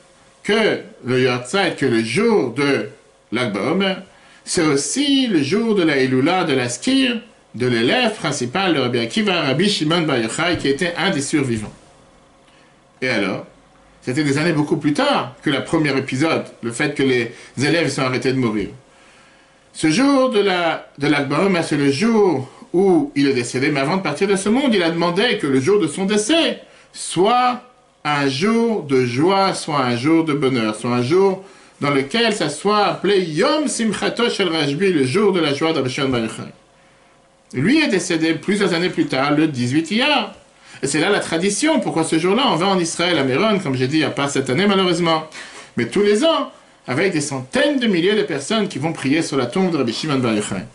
que le Yortzeit, que le jour de l'Ag BaOmer, c'est aussi le jour de la Eloula, de la Skir, de l'élève principal de Rabbi Akiva, Rabbi Shimon Bar Yochai, qui était un des survivants. Et alors, c'était des années beaucoup plus tard que le premier épisode, le fait que les élèves sont arrêtés de mourir. Ce jour de l'Ag BaOmer, c'est le jour où il est décédé, mais avant de partir de ce monde, il a demandé que le jour de son décès soit un jour de joie, soit un jour de bonheur, soit un jour dans lequel ça soit appelé Yom Simchato Shel Rashbi, le jour de la joie de Rabbi Shimon Bar Yochai. Lui est décédé plusieurs années plus tard, le 18 Iyar. Et c'est là la tradition. Pourquoi ce jour-là, on va en Israël, à Méron, comme j'ai dit, à part cette année malheureusement. Mais tous les ans, avec des centaines de milliers de personnes qui vont prier sur la tombe de Rabbi Shimon Bar Yochai.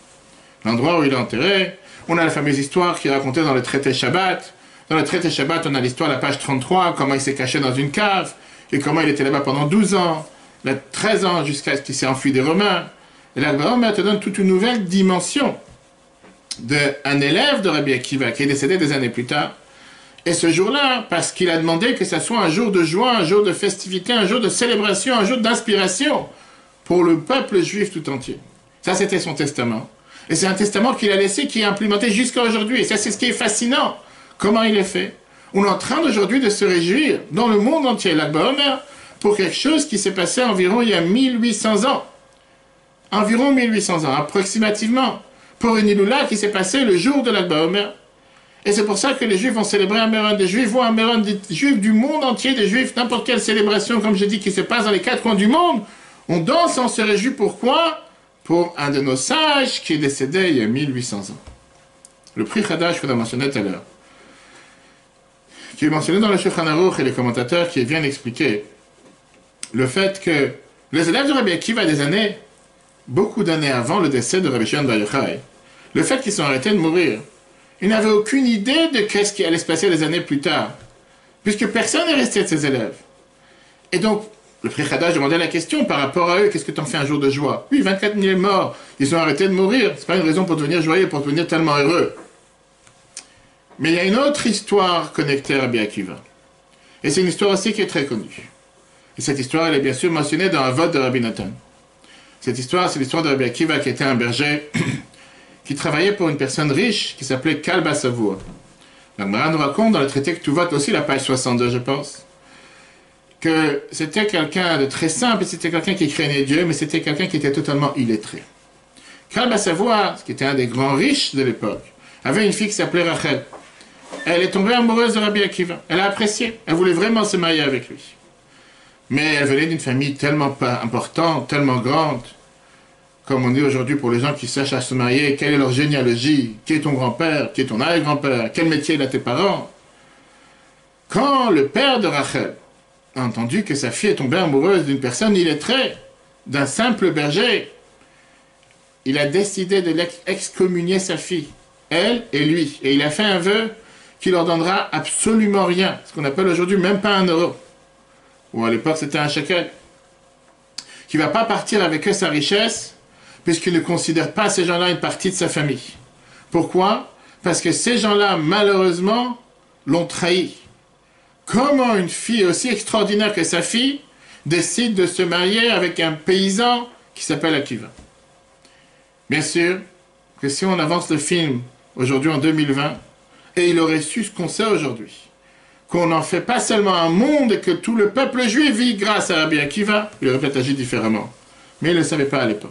L'endroit où il est enterré, on a la fameuse histoire qui est racontée dans le traité Shabbat. Dans le traité Shabbat, on a l'histoire à la page 33, comment il s'est caché dans une cave, et comment il était là-bas pendant 12 ans, 13 ans, jusqu'à ce qu'il s'est enfui des Romains. Et l'Ag BaOmer te donne toute une nouvelle dimension d'un élève de Rabbi Akiva qui est décédé des années plus tard. Et ce jour-là, parce qu'il a demandé que ça soit un jour de joie, un jour de festivité, un jour de célébration, un jour d'inspiration pour le peuple juif tout entier. Ça, c'était son testament. Et c'est un testament qu'il a laissé, qui est implémenté jusqu'à aujourd'hui. Et ça, c'est ce qui est fascinant. Comment il est fait? On est en train d'aujourd'hui de se réjouir dans le monde entier, l'Ag BaOmer, pour quelque chose qui s'est passé environ il y a 1800 ans. Environ 1800 ans, approximativement. Pour une Iloula qui s'est passée le jour de l'Ag BaOmer. Et c'est pour ça que les Juifs vont célébrer un Méron. Des Juifs vont à Méron, des Juifs du monde entier, des Juifs, n'importe quelle célébration, comme je dis, qui se passe dans les quatre coins du monde. On danse, on se réjouit. Pourquoi? Pour un de nos sages qui est décédé il y a 1800 ans. Le prix Hadash qu'on a mentionné tout à l'heure, qui est mentionné dans le Shulchan Aruch et les commentateurs qui viennent expliquer le fait que les élèves de Rabbi Akiva des années, beaucoup d'années avant le décès de Rabbi Shimon Bar Yochai, le fait qu'ils sont arrêtés de mourir, ils n'avaient aucune idée de qu'est-ce qui allait se passer des années plus tard, puisque personne n'est resté de ces élèves. Et donc, le Pri Hadash demandait la question par rapport à eux, qu'est-ce que tu en fais un jour de joie? Oui, 24 000 morts, ils sont arrêtés de mourir, c'est pas une raison pour devenir joyeux, pour devenir tellement heureux. Mais il y a une autre histoire connectée à Rabbi Akiva. Et c'est une histoire aussi qui est très connue. Et cette histoire, elle est bien sûr mentionnée dans un vote de Rabbi Nathan. Cette histoire, c'est l'histoire de Rabbi Akiva qui était un berger qui travaillait pour une personne riche qui s'appelait Kalba Savour. La Gemara nous raconte dans le traité que tu votes aussi, la page 62, je pense, que c'était quelqu'un de très simple, c'était quelqu'un qui craignait Dieu, mais c'était quelqu'un qui était totalement illettré. Kalba Savour, qui était un des grands riches de l'époque, avait une fille qui s'appelait Rachel. Elle est tombée amoureuse de Rabbi Akiva. Elle a apprécié. Elle voulait vraiment se marier avec lui. Mais elle venait d'une famille tellement pas importante, tellement grande, comme on dit aujourd'hui pour les gens qui cherchent à se marier, quelle est leur généalogie, qui est ton grand-père, qui est ton arrière-grand-père, quel métier il a tes parents. Quand le père de Rachel a entendu que sa fille est tombée amoureuse d'une personne illettrée, d'un simple berger, il a décidé de l'excommunier sa fille, elle et lui. Et il a fait un vœu qui leur donnera absolument rien, ce qu'on appelle aujourd'hui même pas 1 euro, ou à l'époque c'était un shekel, qui ne va pas partir avec eux sa richesse, puisqu'il ne considère pas ces gens-là une partie de sa famille. Pourquoi? Parce que ces gens-là, malheureusement, l'ont trahi. Comment une fille aussi extraordinaire que sa fille décide de se marier avec un paysan qui s'appelle Akiva? Bien sûr que si on avance le film aujourd'hui en 2020, et il aurait su ce qu'on sait aujourd'hui, qu'on n'en fait pas seulement un monde et que tout le peuple juif vit grâce à Rabbi Akiva, il aurait peut-être agi différemment. Mais il ne le savait pas à l'époque.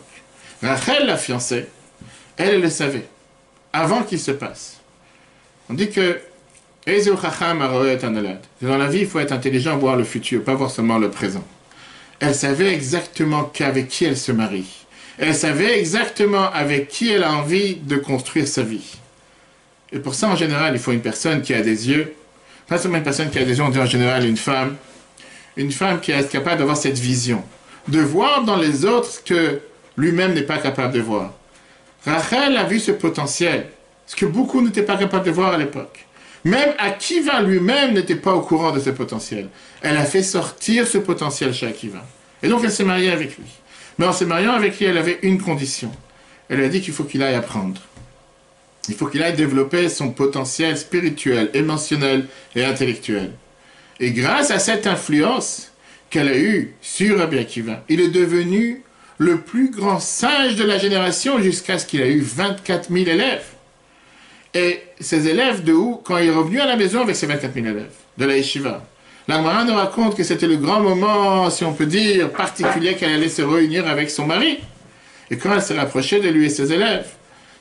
Rachel, la fiancée, elle le savait, avant qu'il se passe. On dit que dans la vie, il faut être intelligent, voir le futur, pas voir seulement le présent. Elle savait exactement qu'avec qui elle se marie. Elle savait exactement avec qui elle a envie de construire sa vie. Et pour ça, en général, il faut une personne qui a des yeux. Pas seulement une personne qui a des yeux, on dit en général une femme. Une femme qui est capable d'avoir cette vision. De voir dans les autres ce que lui-même n'est pas capable de voir. Rachel a vu ce potentiel. Ce que beaucoup n'étaient pas capables de voir à l'époque. Même Akiva lui-même n'était pas au courant de ce potentiel. Elle a fait sortir ce potentiel chez Akiva. Et donc elle s'est mariée avec lui. Mais en se mariant avec lui, elle avait une condition. Elle lui a dit qu'il faut qu'il aille apprendre. Il faut qu'il aille développer son potentiel spirituel, émotionnel et intellectuel. Et grâce à cette influence qu'elle a eue sur Rabbi Akiva, il est devenu le plus grand sage de la génération jusqu'à ce qu'il a eu 24 000 élèves. Et ces élèves de où, quand il est revenu à la maison avec ses 24 000 élèves, de la yeshiva, la Gemara nous raconte que c'était le grand moment, si on peut dire, particulier qu'elle allait se réunir avec son mari. Et quand elle s'est rapprochée de lui et ses élèves,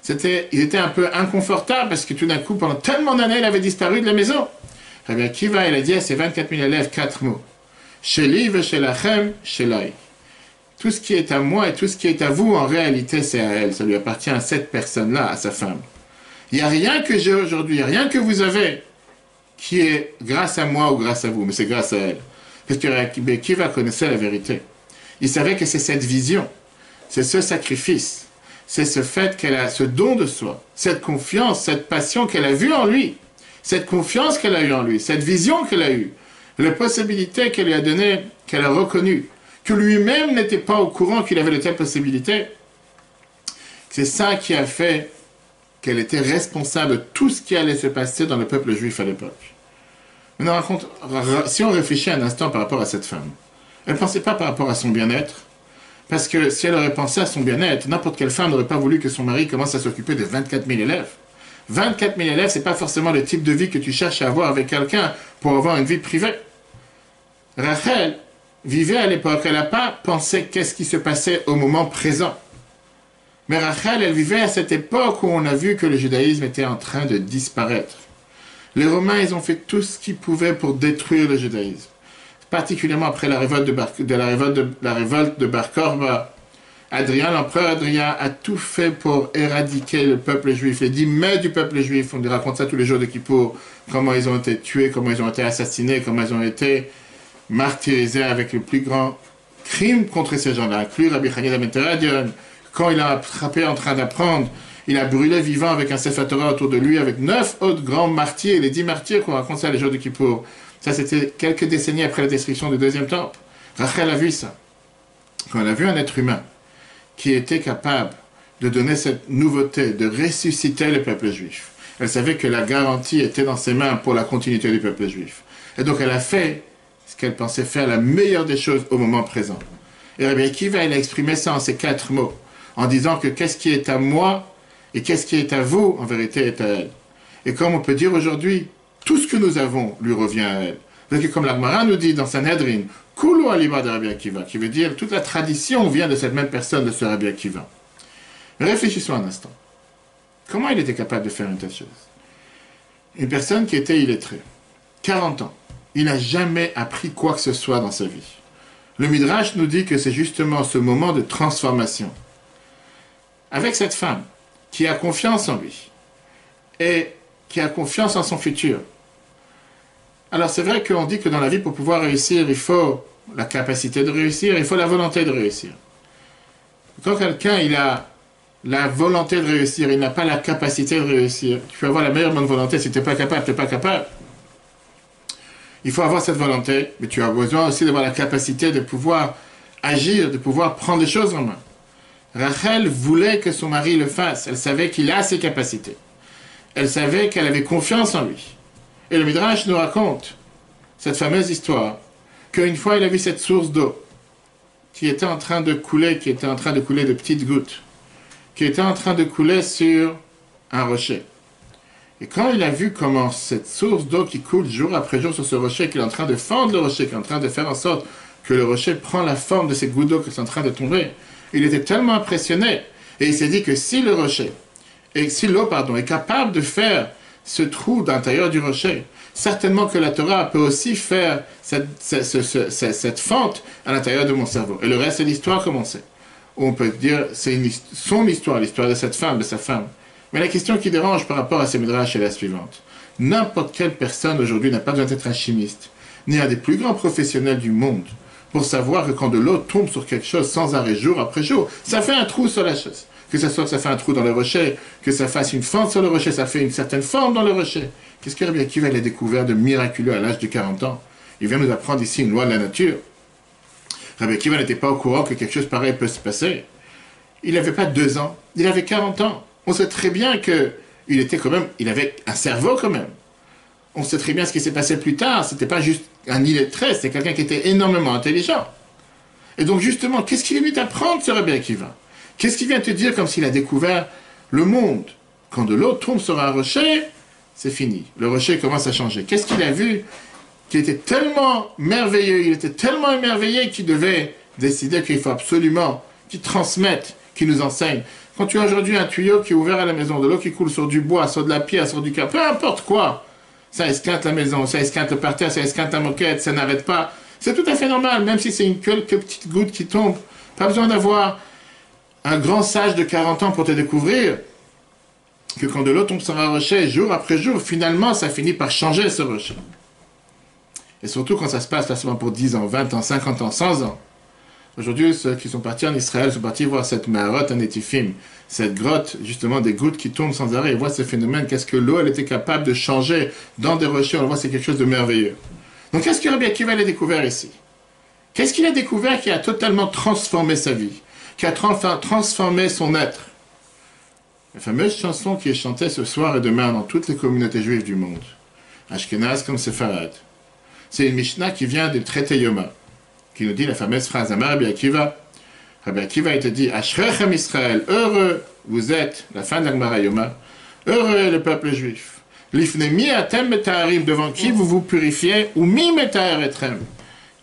il était un peu inconfortable parce que tout d'un coup, pendant tellement d'années, il avait disparu de la maison. Rabbi Akiva, il a dit à ses 24 000 élèves 4 mots. Sheli veshelachem shelai. Tout ce qui est à moi et tout ce qui est à vous, en réalité, c'est à elle. Ça lui appartient à cette personne-là, à sa femme. Il n'y a rien que j'ai aujourd'hui, rien que vous avez, qui est grâce à moi ou grâce à vous, mais c'est grâce à elle. Parce que Rabbi Akiva connaissait la vérité. Il savait que c'est cette vision, c'est ce sacrifice, c'est ce fait qu'elle a ce don de soi, cette confiance, cette passion qu'elle a vue en lui, cette confiance qu'elle a eue en lui, cette vision qu'elle a eue, la possibilité qu'elle lui a donnée, qu'elle a reconnue, que lui-même n'était pas au courant qu'il avait de telles possibilités. C'est ça qui a fait qu'elle était responsable de tout ce qui allait se passer dans le peuple juif à l'époque. Maintenant, si on réfléchit un instant par rapport à cette femme, elle ne pensait pas par rapport à son bien-être, parce que si elle aurait pensé à son bien-être, n'importe quelle femme n'aurait pas voulu que son mari commence à s'occuper de 24 000 élèves. 24 000 élèves, ce n'est pas forcément le type de vie que tu cherches à avoir avec quelqu'un pour avoir une vie privée. Rachel vivait à l'époque, elle n'a pas pensé qu'est-ce qui se passait au moment présent. Mais Rachel, elle vivait à cette époque où on a vu que le judaïsme était en train de disparaître. Les Romains, ils ont fait tout ce qu'ils pouvaient pour détruire le judaïsme. Particulièrement après la révolte de Bar Korba. L'empereur Adrien a tout fait pour éradiquer le peuple juif. Les 10 mai du peuple juif, on raconte ça tous les jours de Kippour, comment ils ont été tués, comment ils ont été assassinés, comment ils ont été martyrisés avec le plus grand crime contre ces gens-là, inclus Rabbi Hanina ben Teradion. Quand il a attrapé en train d'apprendre, il a brûlé vivant avec un Sefer Torah autour de lui, avec 9 autres grands martyrs, les 10 martyrs qu'on raconte ça les jours de Kippour. Ça, c'était quelques décennies après la destruction du deuxième temple. Rachel a vu ça. Quand elle a vu un être humain qui était capable de donner cette nouveauté, de ressusciter le peuple juif, elle savait que la garantie était dans ses mains pour la continuité du peuple juif. Et donc elle a fait ce qu'elle pensait faire la meilleure des choses au moment présent. Et Rabbi Akiva, il a exprimé ça en ces 4 mots, en disant que qu'est-ce qui est à moi et qu'est-ce qui est à vous, en vérité, est à elle. Et comme on peut dire aujourd'hui, tout ce que nous avons lui revient à elle. Donc, comme la Gemara nous dit dans Sanhedrin, Kulu alima de Rabbi Akiva, qui veut dire toute la tradition vient de cette même personne, de ce Rabbi Akiva. Réfléchissons un instant. Comment il était capable de faire une telle chose? Une personne qui était illettrée, 40 ans, il n'a jamais appris quoi que ce soit dans sa vie. Le Midrash nous dit que c'est justement ce moment de transformation. Avec cette femme qui a confiance en lui et qui a confiance en son futur. Alors c'est vrai qu'on dit que dans la vie, pour pouvoir réussir, il faut la capacité de réussir, il faut la volonté de réussir. Quand quelqu'un il a la volonté de réussir, il n'a pas la capacité de réussir, tu peux avoir la meilleure bonne volonté, si tu n'es pas capable, tu n'es pas capable. Il faut avoir cette volonté, mais tu as besoin aussi d'avoir la capacité de pouvoir agir, de pouvoir prendre les choses en main. Rachel voulait que son mari le fasse. Elle savait qu'il a ses capacités. Elle savait qu'elle avait confiance en lui. Et le Midrash nous raconte cette fameuse histoire qu'une fois il a vu cette source d'eau qui était en train de couler, de petites gouttes, qui était en train de couler sur un rocher. Et quand il a vu comment cette source d'eau qui coule jour après jour sur ce rocher, qu'il est en train de fendre le rocher, qu'il est en train de faire en sorte que le rocher prend la forme de ces gouttes d'eau qui sont en train de tomber, il était tellement impressionné. Et il s'est dit que si l'eau est capable de faire ce trou d'intérieur du rocher. Certainement que la Torah peut aussi faire cette fente à l'intérieur de mon cerveau. Et le reste, c'est l'histoire comme on sait. On peut dire, c'est son histoire, l'histoire de cette femme, de sa femme. Mais la question qui dérange par rapport à ces midrash est la suivante. N'importe quelle personne aujourd'hui n'a pas besoin d'être un chimiste, ni un des plus grands professionnels du monde, pour savoir que quand de l'eau tombe sur quelque chose sans arrêt, jour après jour, ça fait un trou sur la chose. Que ça fait un trou dans le rocher, que ça fasse une fente sur le rocher, ça fait une certaine forme dans le rocher. Qu'est-ce que Rabbi Akiva a découvert de miraculeux à l'âge de 40 ans? Il vient nous apprendre ici une loi de la nature. Rabbi Akiva n'était pas au courant que quelque chose pareil peut se passer. Il n'avait pas 2 ans, il avait 40 ans. On sait très bien qu'il était quand même, il avait un cerveau quand même. On sait très bien ce qui s'est passé plus tard. C'était pas juste un illettré, c'était quelqu'un qui était énormément intelligent. Et donc justement, qu'est-ce qu'il est venu t'apprendre, ce Rabbi Akiva? Qu'est-ce qu'il vient te dire comme s'il a découvert le monde? Quand de l'eau tombe sur un rocher, c'est fini. Le rocher commence à changer. Qu'est-ce qu'il a vu qui était tellement merveilleux? Il était tellement émerveillé qu'il devait décider qu'il faut absolument qu'il transmette, qu'il nous enseigne. Quand tu as aujourd'hui un tuyau qui est ouvert à la maison, de l'eau qui coule sur du bois, sur de la pierre, sur du câble, peu importe quoi, ça esquinte la maison, ça esquinte le parterre, ça esquinte la moquette, ça n'arrête pas. C'est tout à fait normal, même si c'est quelques petites gouttes qui tombent. Pas besoin d'avoir un grand sage de 40 ans pour te découvrir que quand de l'eau tombe sur un rocher, jour après jour, finalement, ça finit par changer ce rocher. Et surtout quand ça se passe, pas seulement pour 10 ans, 20 ans, 50 ans, 100 ans. Aujourd'hui, ceux qui sont partis en Israël sont partis voir cette Maharot Netifim, cette grotte, justement, des gouttes qui tombent sans arrêt, et voient ce phénomène, qu'est-ce que l'eau, elle était capable de changer dans des rochers, on le voit, c'est quelque chose de merveilleux. Donc, qu'est-ce que Rabbi Akiva a découvert ici? Qu'est-ce qu'il a découvert qui a totalement transformé sa vie, qui a transformé son être? La fameuse chanson qui est chantée ce soir et demain dans toutes les communautés juives du monde, Ashkenaz comme Sepharad. C'est une Mishnah qui vient du traité Yoma, qui nous dit la fameuse phrase Amar Rabbi Akiva. Rabbi Akiva a été dit Ashrechem Israël, heureux vous êtes, la fin de la Gemara Yoma, heureux est le peuple juif. Lifne mi atem metaharim, devant qui vous vous purifiez, ou mi metahar etrem,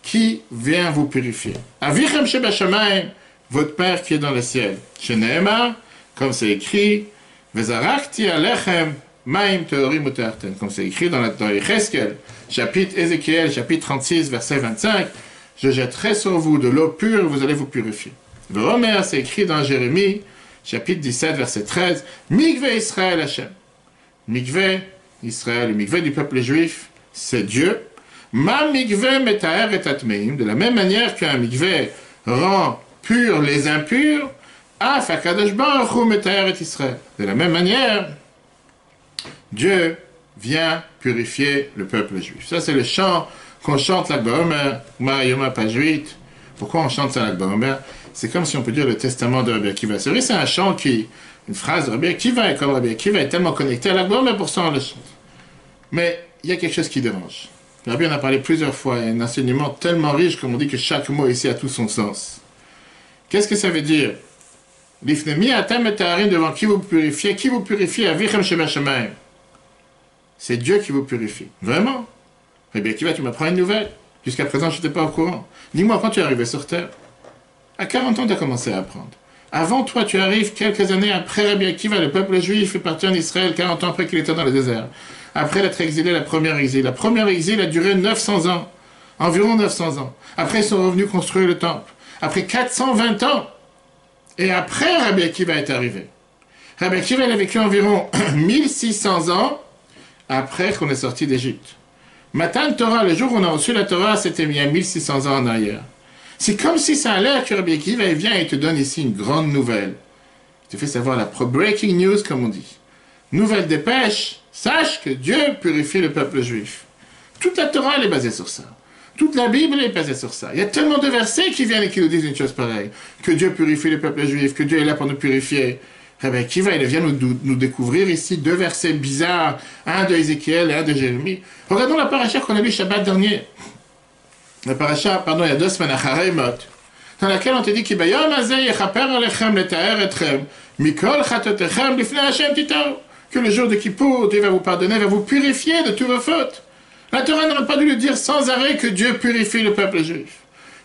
qui vient vous purifier. Avichem shebashamayim, votre Père qui est dans le ciel. Sheneema, comme c'est écrit, Vezarakti alechem maim teorim utarten, comme c'est écrit dans Ézéchiel, chapitre Ézéchiel, chapitre 36, verset 25, je jetterai sur vous de l'eau pure et vous allez vous purifier. Le Homer, c'est écrit dans Jérémie, chapitre 17, verset 13, Mikveh Israël Hashem. Mikveh Israël, le mikveh du peuple juif, c'est Dieu. Ma mikveh metaher et atmeim, de la même manière qu'un mikveh rend pur les impurs, af hakadosh baruch hu metaher et Israël. De la même manière, Dieu vient purifier le peuple juif. Ça, c'est le chant qu'on chante l'Ag Baomer, Marayoma, page 8. Pourquoi on chante ça l'Ag Baomer? C'est comme si on peut dire le testament de Rabbi Akiva. C'est vrai, c'est un chant qui, une phrase de Rabbi Akiva, et comme Rabbi Akiva est tellement connecté à l'Ag Baomer, pour ça on le chante. Mais il y a quelque chose qui dérange. Rabbi en a parlé plusieurs fois, un enseignement tellement riche, comme on dit que chaque mot ici a tout son sens. Qu'est-ce que ça veut dire? L'ifnemi atam et taharim, devant qui vous purifiez, avichem shebashamayim. C'est Dieu qui vous purifie. Vraiment? Rabbi Akiva, tu m'apprends une nouvelle. Jusqu'à présent, je n'étais pas au courant. Dis-moi, quand tu es arrivé sur Terre, à 40 ans, tu as commencé à apprendre. Avant toi, tu arrives quelques années après Rabbi Akiva, le peuple juif est parti en Israël 40 ans après qu'il était dans le désert. Après l'être exilé, la première exil. La première exil a duré 900 ans. Environ 900 ans. Après, ils sont revenus construire le temple. Après 420 ans. Et après, Rabbi Akiva est arrivé. Rabbi Akiva, il a vécu environ 1600 ans après qu'on est sorti d'Égypte. Matan Torah, le jour où on a reçu la Torah, c'était il y a 1600 ans en arrière. C'est comme si ça a l'air que Rabbi Akiva vient et te donne ici une grande nouvelle. Il te fait savoir la breaking news, comme on dit. Nouvelle dépêche, sache que Dieu purifie le peuple juif. Toute la Torah, elle est basée sur ça. Toute la Bible est basée sur ça. Il y a tellement de versets qui viennent et qui nous disent une chose pareille. Que Dieu purifie le peuple juif, que Dieu est là pour nous purifier. Rabbi Akiva, il vient nous découvrir ici 2 versets bizarres, un de Ézéchiel et un de Jérémie. Regardons la paracha qu'on a lu Shabbat dernier. La paracha, pardon, il y a 2 semaines, à Haremot, dans laquelle on te dit que le jour de Kippour, Dieu va vous pardonner, va vous purifier de toutes vos fautes. La Torah n'aurait pas dû le dire sans arrêt que Dieu purifie le peuple juif.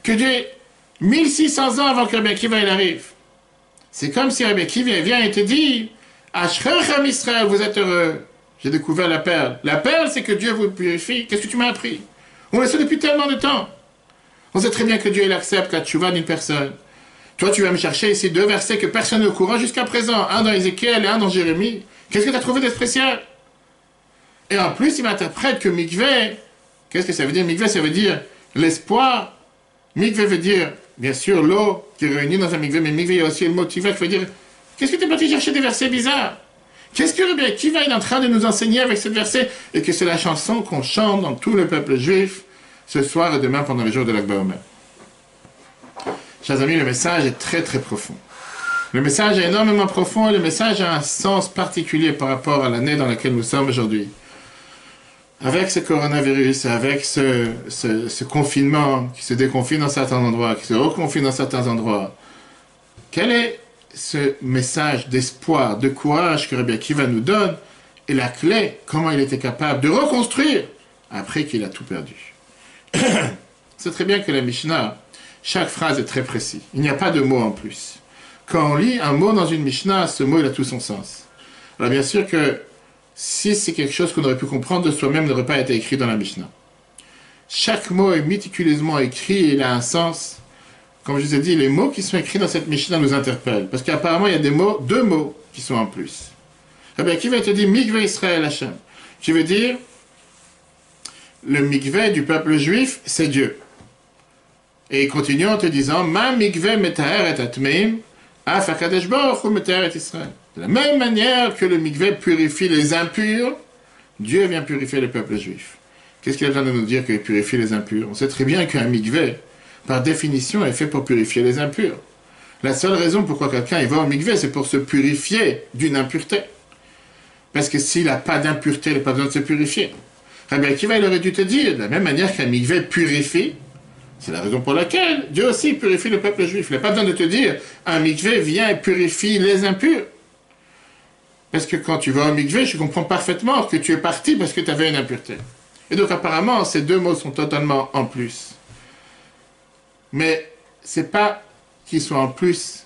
Que Dieu, 1600 ans avant que Rabbi Akiva il arrive. C'est comme si Rabbi Akiva vient et te dit, Ashrechem Israël, vous êtes heureux. J'ai découvert la perle. La perle, c'est que Dieu vous purifie. Qu'est-ce que tu m'as appris? On le sait depuis tellement de temps. On sait très bien que Dieu, il accepte la tchouva d'une personne. Toi, tu vas me chercher ici 2 versets que personne n'est au courant jusqu'à présent. Un dans Ézéchiel et un dans Jérémie. Qu'est-ce que tu as trouvé de spécial? Et en plus, il m'interprète que mikveh, qu'est-ce que ça veut dire? Mikveh, ça veut dire l'espoir. Mikveh veut dire, bien sûr, l'eau qui est réunie dans un mikveh, mais mikveh, il y a aussi le mot tiva qui veut dire, qu'est-ce que tu es parti chercher des versets bizarres? Qu'est-ce que Rabbi Akiva est en train de nous enseigner avec ce verset? Et que c'est la chanson qu'on chante dans tout le peuple juif ce soir et demain pendant les jours de l'Akba Omer. Chers amis, le message est très très profond. Le message est énormément profond et le message a un sens particulier par rapport à l'année dans laquelle nous sommes aujourd'hui. Avec ce coronavirus, avec ce confinement qui se déconfine dans certains endroits, qui se reconfine dans certains endroits, quel est ce message d'espoir, de courage que Rabbi Akiva nous donne et la clé, comment il était capable de reconstruire après qu'il a tout perdu. C'est très bien que la Mishnah, chaque phrase est très précise. Il n'y a pas de mot en plus. Quand on lit un mot dans une Mishnah, ce mot il a tout son sens. Alors bien sûr que si c'est quelque chose qu'on aurait pu comprendre de soi-même, n'aurait pas été écrit dans la Mishnah. Chaque mot est méticuleusement écrit et il a un sens. Comme je vous ai dit, les mots qui sont écrits dans cette Mishnah nous interpellent. Parce qu'apparemment, il y a des mots, 2 mots qui sont en plus. Rabbi Akiva te dit Mikveh Israël Hashem. Qui veut dire, le Mikveh du peuple juif, c'est Dieu. Et il continue en te disant Ma Mikveh Metaher et Atmeim, Af HaKadosh Baruch Hu Metaher et Israël. De la même manière que le Mikveh purifie les impurs, Dieu vient purifier le peuple juif. Qu'est-ce qu'il a besoin de nous dire qu'il purifie les impurs? On sait très bien qu'un Mikveh, par définition, est fait pour purifier les impurs. La seule raison pourquoi quelqu'un va au mikveh, c'est pour se purifier d'une impureté. Parce que s'il n'a pas d'impureté, il n'a pas besoin de se purifier. Rabbi Akiva, il aurait dû te dire, de la même manière qu'un mikveh purifie, c'est la raison pour laquelle Dieu aussi purifie le peuple juif. Il n'a pas besoin de te dire, un mikveh vient et purifie les impurs. Parce que quand tu vas au mikveh, je comprends parfaitement que tu es parti parce que tu avais une impureté. Et donc apparemment, ces 2 mots sont totalement en plus. Mais ce n'est pas qu'ils soient en plus.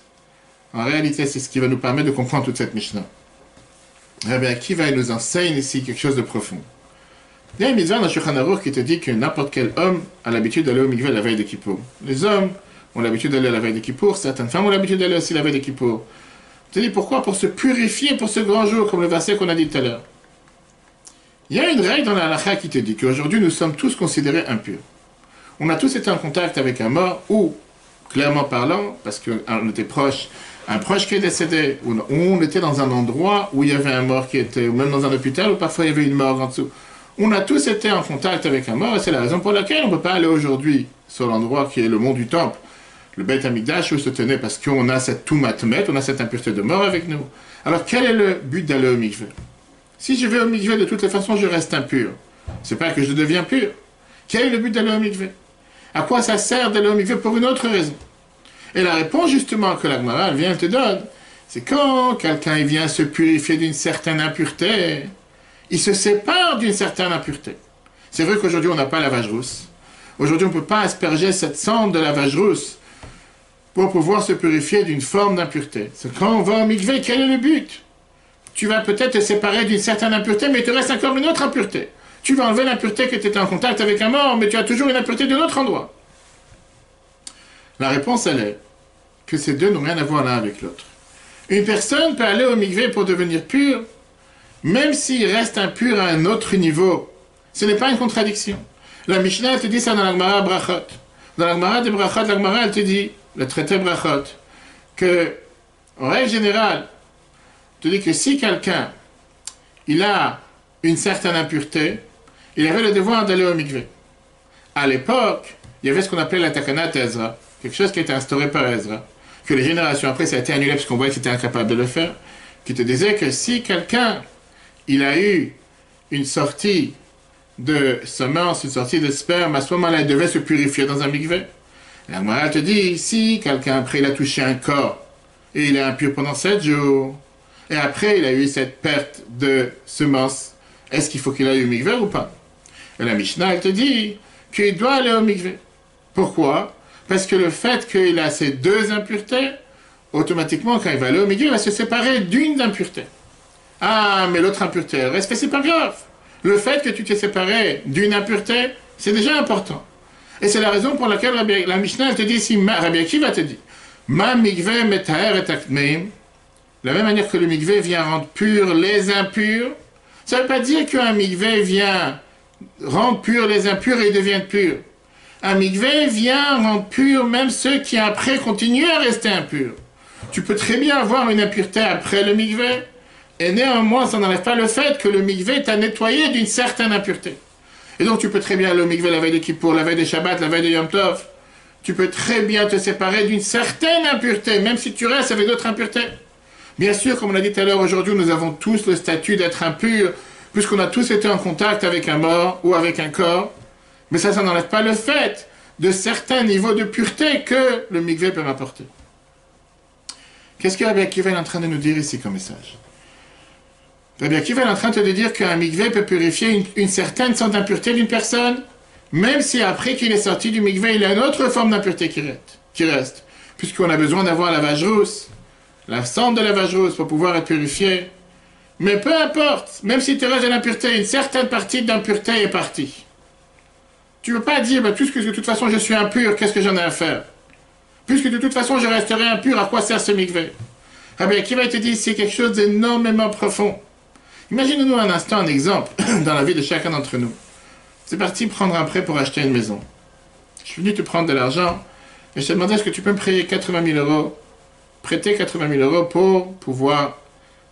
En réalité, c'est ce qui va nous permettre de comprendre toute cette Mishnah. Rabbi Akiva nous enseigne ici quelque chose de profond. Il y a une mitzvah dans Shulchan Aruch qui te dit que n'importe quel homme a l'habitude d'aller au mikveh la veille de Kippour. Les hommes ont l'habitude d'aller la veille de Kippour, certaines femmes ont l'habitude d'aller aussi la veille de Kippour. Je te dis pourquoi? Pour se purifier pour ce grand jour, comme le verset qu'on a dit tout à l'heure. Il y a une règle dans la halakha qui te dit qu'aujourd'hui nous sommes tous considérés impurs. On a tous été en contact avec un mort, ou, clairement parlant, parce qu'on était proche, un proche qui est décédé, ou on était dans un endroit où il y avait un mort qui était, ou même dans un hôpital où parfois il y avait une mort en dessous. On a tous été en contact avec un mort, et c'est la raison pour laquelle on ne peut pas aller aujourd'hui sur l'endroit qui est le mont du Temple, le Beit Hamikdash où se tenait, parce qu'on a cette toumatmet, on a cette impureté de mort avec nous. Alors quel est le but d'aller au mikveh? Si je vais au mikveh, de toutes les façons, je reste impur. C'est pas que je deviens pur. Quel est le but d'aller au mikveh? À quoi ça sert d'aller au mikveh? Pour une autre raison. Et la réponse justement que la Gemara vient te donner, c'est quand quelqu'un vient se purifier d'une certaine impureté, il se sépare d'une certaine impureté. C'est vrai qu'aujourd'hui on n'a pas la vache rousse. Aujourd'hui on ne peut pas asperger cette cendre de la vache rousse pour pouvoir se purifier d'une forme d'impureté. C'est quand on va au mikveh, quel est le but? Tu vas peut-être te séparer d'une certaine impureté, mais il te reste encore une autre impureté. Tu vas enlever l'impureté que tu étais en contact avec un mort, mais tu as toujours une impureté d'un autre endroit. La réponse, elle est que ces deux n'ont rien à voir l'un avec l'autre. Une personne peut aller au mikveh pour devenir pure, même s'il reste impur à un autre niveau. Ce n'est pas une contradiction. La Mishnah, elle te dit ça dans la Gemara Brachot. Dans la Gemara des Brachot, la Gemara, elle te dit, le traité Brachot, que, en règle générale, te dit que si quelqu'un, il a une certaine impureté, il avait le devoir d'aller au mikveh. À l'époque, il y avait ce qu'on appelait la Takanat Ezra, quelque chose qui a été instauré par Ezra, que les générations après, ça a été annulé parce qu'on voyait qu'il était incapable de le faire, qui te disait que si quelqu'un, il a eu une sortie de semence, une sortie de sperme, à ce moment-là, il devait se purifier dans un mikveh. La Gemara te dit, si quelqu'un, après, il a touché un corps, et il est impur pendant 7 jours, et après, il a eu cette perte de semence, est-ce qu'il faut qu'il aille au mikveh ou pas? Et la Mishnah, elle te dit qu'il doit aller au mikveh. Pourquoi? Parce que le fait qu'il a ces deux impuretés, automatiquement, quand il va aller au mikveh, il va se séparer d'une impureté. Ah, mais l'autre impureté, elle reste, mais c'est pas grave. Le fait que tu t'es séparé d'une impureté, c'est déjà important. Et c'est la raison pour laquelle la Mishnah elle te dit, si Rabbi Akiva te dit, ma mikveh metaher et akmeim, de la même manière que le mikveh vient rendre purs les impurs, ça ne veut pas dire qu'un mikveh vient rendre purs les impurs et ils deviennent purs. Un mikveh vient rendre purs même ceux qui après continuent à rester impurs. Tu peux très bien avoir une impureté après le mikveh, et néanmoins ça n'enlève pas le fait que le mikveh t'a nettoyé d'une certaine impureté. Et donc tu peux très bien, le mikveh la veille de Kippour, la veille de Shabbat, la veille de Yom Tov, tu peux très bien te séparer d'une certaine impureté, même si tu restes avec d'autres impuretés. Bien sûr, comme on a dit tout à l'heure, aujourd'hui, nous avons tous le statut d'être impurs, puisqu'on a tous été en contact avec un mort ou avec un corps. Mais ça n'enlève pas le fait de certains niveaux de pureté que le mikveh peut m'apporter. Qu'est-ce que Rabbi Akiva est en train de nous dire ici comme message? Rabbi Akiva est en train de te dire qu'un mikveh peut purifier une certaine sorte d'impureté d'une personne, même si après qu'il est sorti du mikveh, il y a une autre forme d'impureté qui reste. Puisqu'on a besoin d'avoir la lavage rousse, la cendre de lavage rousse pour pouvoir être purifié. Mais peu importe, même si tu restes de l'impureté, une certaine partie d'impureté est partie. Tu ne peux pas dire, puisque de toute façon je suis impur, qu'est-ce que j'en ai à faire? Puisque de toute façon je resterai impur, à quoi sert ce mikveh? Rabbi Akiva te dit, c'est quelque chose d'énormément profond. Imaginez-nous un instant un exemple dans la vie de chacun d'entre nous. C'est parti prendre un prêt pour acheter une maison. Je suis venu te prendre de l'argent et je te demandais est-ce que tu peux me prêter 80 000 euros, prêter 80 000 euros pour pouvoir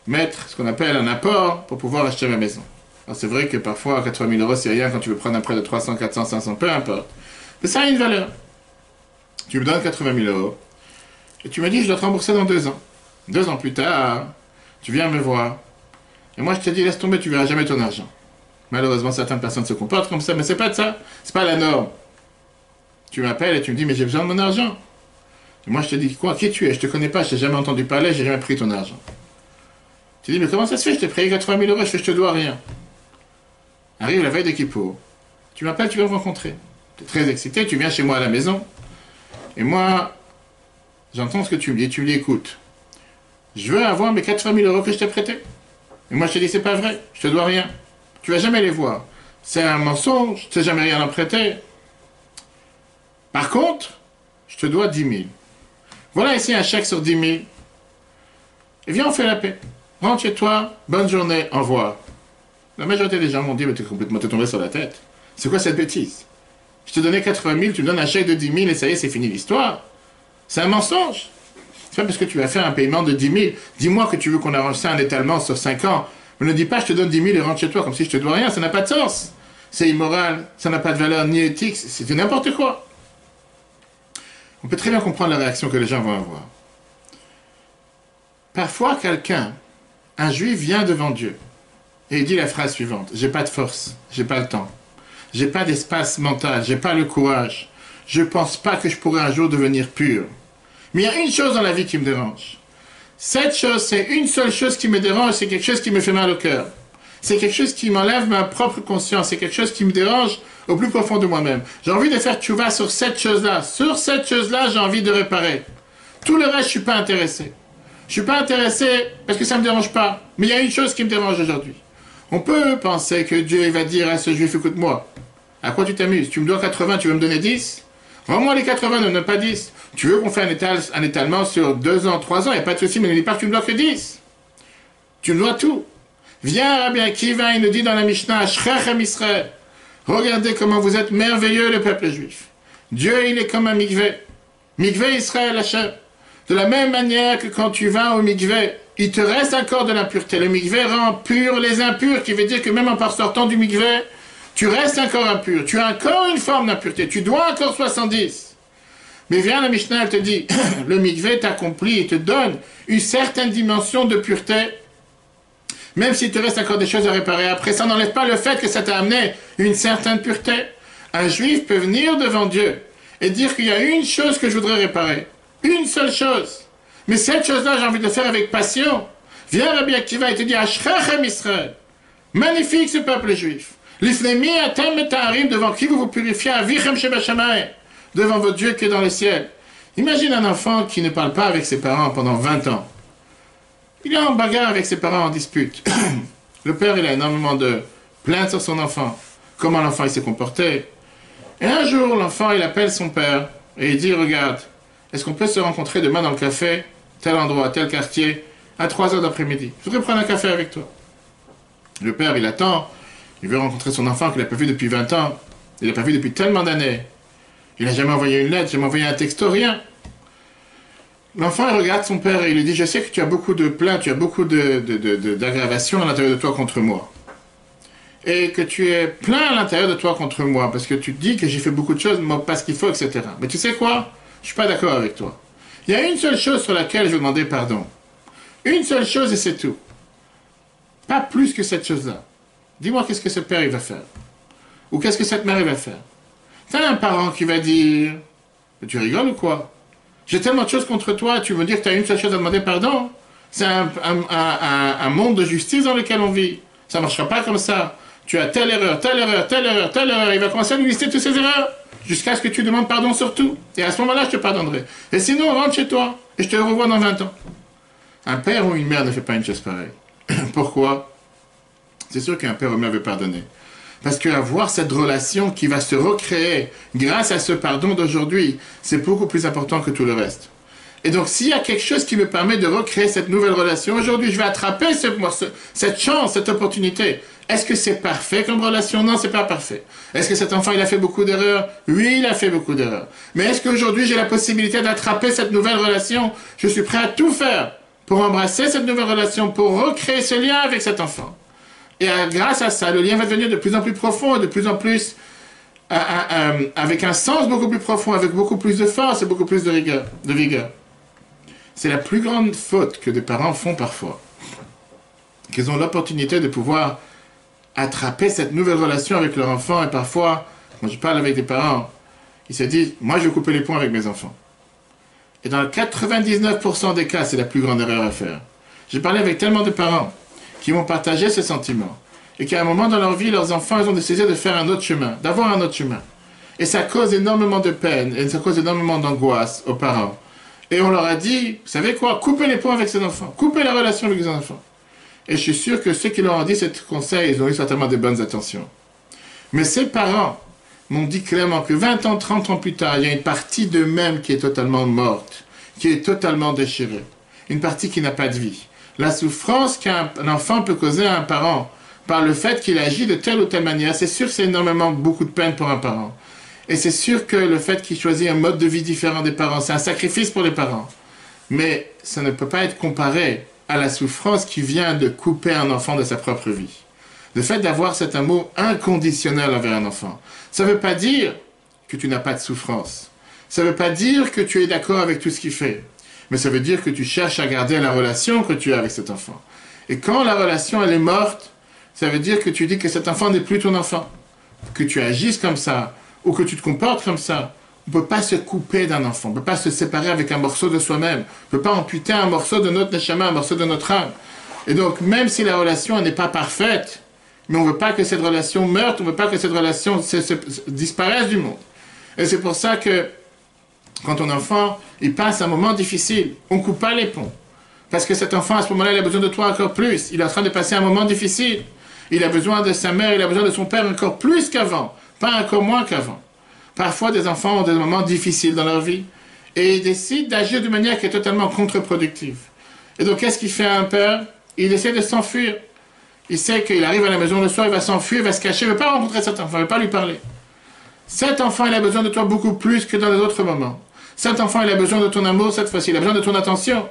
mettre ce qu'on appelle un apport pour pouvoir acheter ma maison. Alors c'est vrai que parfois 80 000 euros c'est rien quand tu veux prendre un prêt de 300, 400, 500, peu importe. Mais ça a une valeur. Tu me donnes 80 000 euros et tu me dis je dois te rembourser dans 2 ans. 2 ans plus tard, tu viens me voir. Et moi je te dis laisse tomber, tu verras jamais ton argent. Malheureusement certaines personnes se comportent comme ça, mais c'est pas de ça, c'est pas la norme. Tu m'appelles et tu me dis mais j'ai besoin de mon argent. Et moi je te dis quoi, qui tu es? Je te connais pas, je t'ai jamais entendu parler, j'ai jamais pris ton argent. Tu dis mais comment ça se fait, je t'ai payé 80 000 euros, je te dois rien. Arrive la veille de Kippour, tu m'appelles, tu viens me rencontrer. Tu es très excité, tu viens chez moi à la maison. Et moi, j'entends ce que tu me dis, tu me dis écoute, je veux avoir mes 80 000 euros que je t'ai prêtés. Et moi je te dis c'est pas vrai, je te dois rien. Tu vas jamais les voir. C'est un mensonge, tu n'as jamais rien à prêter. Par contre, je te dois 10 000. Voilà ici un chèque sur 10 000. Et viens, on fait la paix. Rentre chez toi, bonne journée, au revoir. La majorité des gens m'ont dit, mais t'es complètement tombé sur la tête. C'est quoi cette bêtise? Je te donnais 80 000, tu me donnes un chèque de 10 000 et ça y est, c'est fini l'histoire. C'est un mensonge. C'est pas parce que tu vas faire un paiement de 10 000. Dis-moi que tu veux qu'on arrange ça un étalement sur 5 ans. Mais ne dis pas je te donne 10 000 et rentre chez toi comme si je te dois rien, ça n'a pas de sens. C'est immoral, ça n'a pas de valeur ni éthique, c'est n'importe quoi. On peut très bien comprendre la réaction que les gens vont avoir. Parfois quelqu'un, un juif vient devant Dieu et il dit la phrase suivante, j'ai pas de force, j'ai pas le temps, j'ai pas d'espace mental, j'ai pas le courage, je pense pas que je pourrais un jour devenir pur. Mais il y a une chose dans la vie qui me dérange. Cette chose, c'est une seule chose qui me dérange, c'est quelque chose qui me fait mal au cœur. C'est quelque chose qui m'enlève ma propre conscience, c'est quelque chose qui me dérange au plus profond de moi-même. J'ai envie de faire tchouva sur cette chose-là. Sur cette chose-là, j'ai envie de réparer. Tout le reste, je suis pas intéressé. Je suis pas intéressé parce que ça me dérange pas. Mais il y a une chose qui me dérange aujourd'hui. On peut penser que Dieu il va dire à ce juif, écoute-moi, à quoi tu t'amuses? Tu me dois 80, tu veux me donner 10? Rends-moi les 80, ne donne pas 10. Tu veux qu'on fasse un étalement sur 2 ans, 3 ans, il n'y a pas de souci, mais ne dis pas que tu me dois que 10. Tu me dois tout. Viens, Rabbi Akiva, il nous dit dans la Mishnah, Ashrechem Israël, regardez comment vous êtes merveilleux, le peuple juif. Dieu, il est comme un mikveh. Mikveh Israël Hachem. De la même manière que quand tu vas au mikveh, il te reste encore de l'impureté. Le mikveh rend pur les impurs, qui veut dire que même en sortant du mikveh, tu restes encore impur. Tu as encore une forme d'impureté. Tu dois encore 70. Mais viens, la Mishnah, elle te dit, le mikveh t'accomplit et te donne une certaine dimension de pureté, même s'il te reste encore des choses à réparer. Après, ça n'enlève pas le fait que ça t'a amené une certaine pureté. Un juif peut venir devant Dieu et dire qu'il y a une chose que je voudrais réparer. Une seule chose. Mais cette chose-là, j'ai envie de le faire avec passion. Viens, Rabbi Akiva, et te dit, Ashrechem Israël. Magnifique ce peuple juif. L'ifnemi atem et ta'arim, devant qui vous vous purifiez, avichem shebashamayim, devant votre Dieu qui est dans les ciels. Imagine un enfant qui ne parle pas avec ses parents pendant 20 ans. Il est en bagarre avec ses parents, en dispute. Le père, il a énormément de plaintes sur son enfant. Comment l'enfant il s'est comporté. Et un jour, l'enfant, il appelle son père et il dit, regarde, est-ce qu'on peut se rencontrer demain dans le café, tel endroit, tel quartier, à 3 heures d'après-midi? Je voudrais prendre un café avec toi. Le père, il attend. Il veut rencontrer son enfant qu'il n'a pas vu depuis 20 ans. Il n'a pas vu depuis tellement d'années. Il n'a jamais envoyé une lettre, jamais envoyé un texto, rien. L'enfant, il regarde son père et il lui dit, je sais que tu as beaucoup de plaintes, tu as beaucoup d'aggravations à l'intérieur de toi contre moi. Et que tu es plein à l'intérieur de toi contre moi, parce que tu te dis que j'ai fait beaucoup de choses, moi, pas ce qu'il faut, etc. Mais tu sais quoi? Je suis pas d'accord avec toi. Il y a une seule chose sur laquelle je vais demander pardon. Une seule chose et c'est tout. Pas plus que cette chose-là. Dis-moi qu'est-ce que ce père il va faire. Ou qu'est-ce que cette mère il va faire. T'as un parent qui va dire, mais tu rigoles ou quoi? J'ai tellement de choses contre toi, tu veux dire que tu as une seule chose à demander pardon? C'est un monde de justice dans lequel on vit. Ça ne marchera pas comme ça. Tu as telle erreur, telle erreur, telle erreur, telle erreur. Il va commencer à nous lister toutes ces erreurs. Jusqu'à ce que tu demandes pardon sur tout. Et à ce moment-là, je te pardonnerai. Et sinon, rentre chez toi. Et je te revois dans 20 ans. Un père ou une mère ne fait pas une chose pareille. Pourquoi? C'est sûr qu'un père ou une mère veut pardonner. Parce qu'avoir cette relation qui va se recréer grâce à ce pardon d'aujourd'hui, c'est beaucoup plus important que tout le reste. Et donc, s'il y a quelque chose qui me permet de recréer cette nouvelle relation, aujourd'hui, je vais attraper cette chance, cette opportunité. Est-ce que c'est parfait comme relation? Non, c'est pas parfait. Est-ce que cet enfant, il a fait beaucoup d'erreurs? Oui, il a fait beaucoup d'erreurs. Mais est-ce qu'aujourd'hui, j'ai la possibilité d'attraper cette nouvelle relation? Je suis prêt à tout faire pour embrasser cette nouvelle relation, pour recréer ce lien avec cet enfant. Et grâce à ça, le lien va devenir de plus en plus profond, de plus en plus avec un sens beaucoup plus profond, avec beaucoup plus de force et beaucoup plus de vigueur. C'est la plus grande faute que des parents font parfois. Qu'ils ont l'opportunité de pouvoir attraper cette nouvelle relation avec leur enfant et parfois, quand je parle avec des parents, ils se disent, moi je vais couper les ponts avec mes enfants. Et dans 99% des cas, c'est la plus grande erreur à faire. J'ai parlé avec tellement de parents qui m'ont partagé ce sentiment et qu'à un moment dans leur vie, leurs enfants, ils ont décidé de faire un autre chemin, d'avoir un autre chemin. Et ça cause énormément de peine et ça cause énormément d'angoisse aux parents. Et on leur a dit, vous savez quoi, coupez les ponts avec ces enfants, coupez la relation avec les enfants. Et je suis sûr que ceux qui leur ont dit ce conseil, ils ont eu certainement de bonnes intentions. Mais ces parents m'ont dit clairement que 20 ans, 30 ans plus tard, il y a une partie d'eux-mêmes qui est totalement morte, qui est totalement déchirée. Une partie qui n'a pas de vie. La souffrance qu'un enfant peut causer à un parent par le fait qu'il agit de telle ou telle manière, c'est sûr que c'est énormément beaucoup de peine pour un parent. Et c'est sûr que le fait qu'il choisit un mode de vie différent des parents, c'est un sacrifice pour les parents. Mais ça ne peut pas être comparé à la souffrance qui vient de couper un enfant de sa propre vie. Le fait d'avoir cet amour inconditionnel envers un enfant, ça ne veut pas dire que tu n'as pas de souffrance. Ça ne veut pas dire que tu es d'accord avec tout ce qu'il fait. Mais ça veut dire que tu cherches à garder la relation que tu as avec cet enfant. Et quand la relation elle est morte, ça veut dire que tu dis que cet enfant n'est plus ton enfant. Que tu agisses comme ça, ou que tu te comportes comme ça. On ne peut pas se couper d'un enfant, on ne peut pas se séparer avec un morceau de soi-même. On ne peut pas amputer un morceau de notre neshama, un morceau de notre âme. Et donc, même si la relation n'est pas parfaite, mais on ne veut pas que cette relation meure, on ne veut pas que cette relation disparaisse du monde. Et c'est pour ça que, quand ton enfant, il passe un moment difficile, on ne coupe pas les ponts. Parce que cet enfant, à ce moment-là, il a besoin de toi encore plus. Il est en train de passer un moment difficile. Il a besoin de sa mère, il a besoin de son père encore plus qu'avant, pas encore moins qu'avant. Parfois, des enfants ont des moments difficiles dans leur vie et ils décident d'agir d'une manière qui est totalement contre-productive. Et donc, qu'est-ce qu'il fait un père? Il essaie de s'enfuir. Il sait qu'il arrive à la maison le soir, il va s'enfuir, il va se cacher, il ne veut pas rencontrer cet enfant, il ne veut pas lui parler. Cet enfant, il a besoin de toi beaucoup plus que dans les autres moments. Cet enfant, il a besoin de ton amour cette fois-ci, il a besoin de ton attention.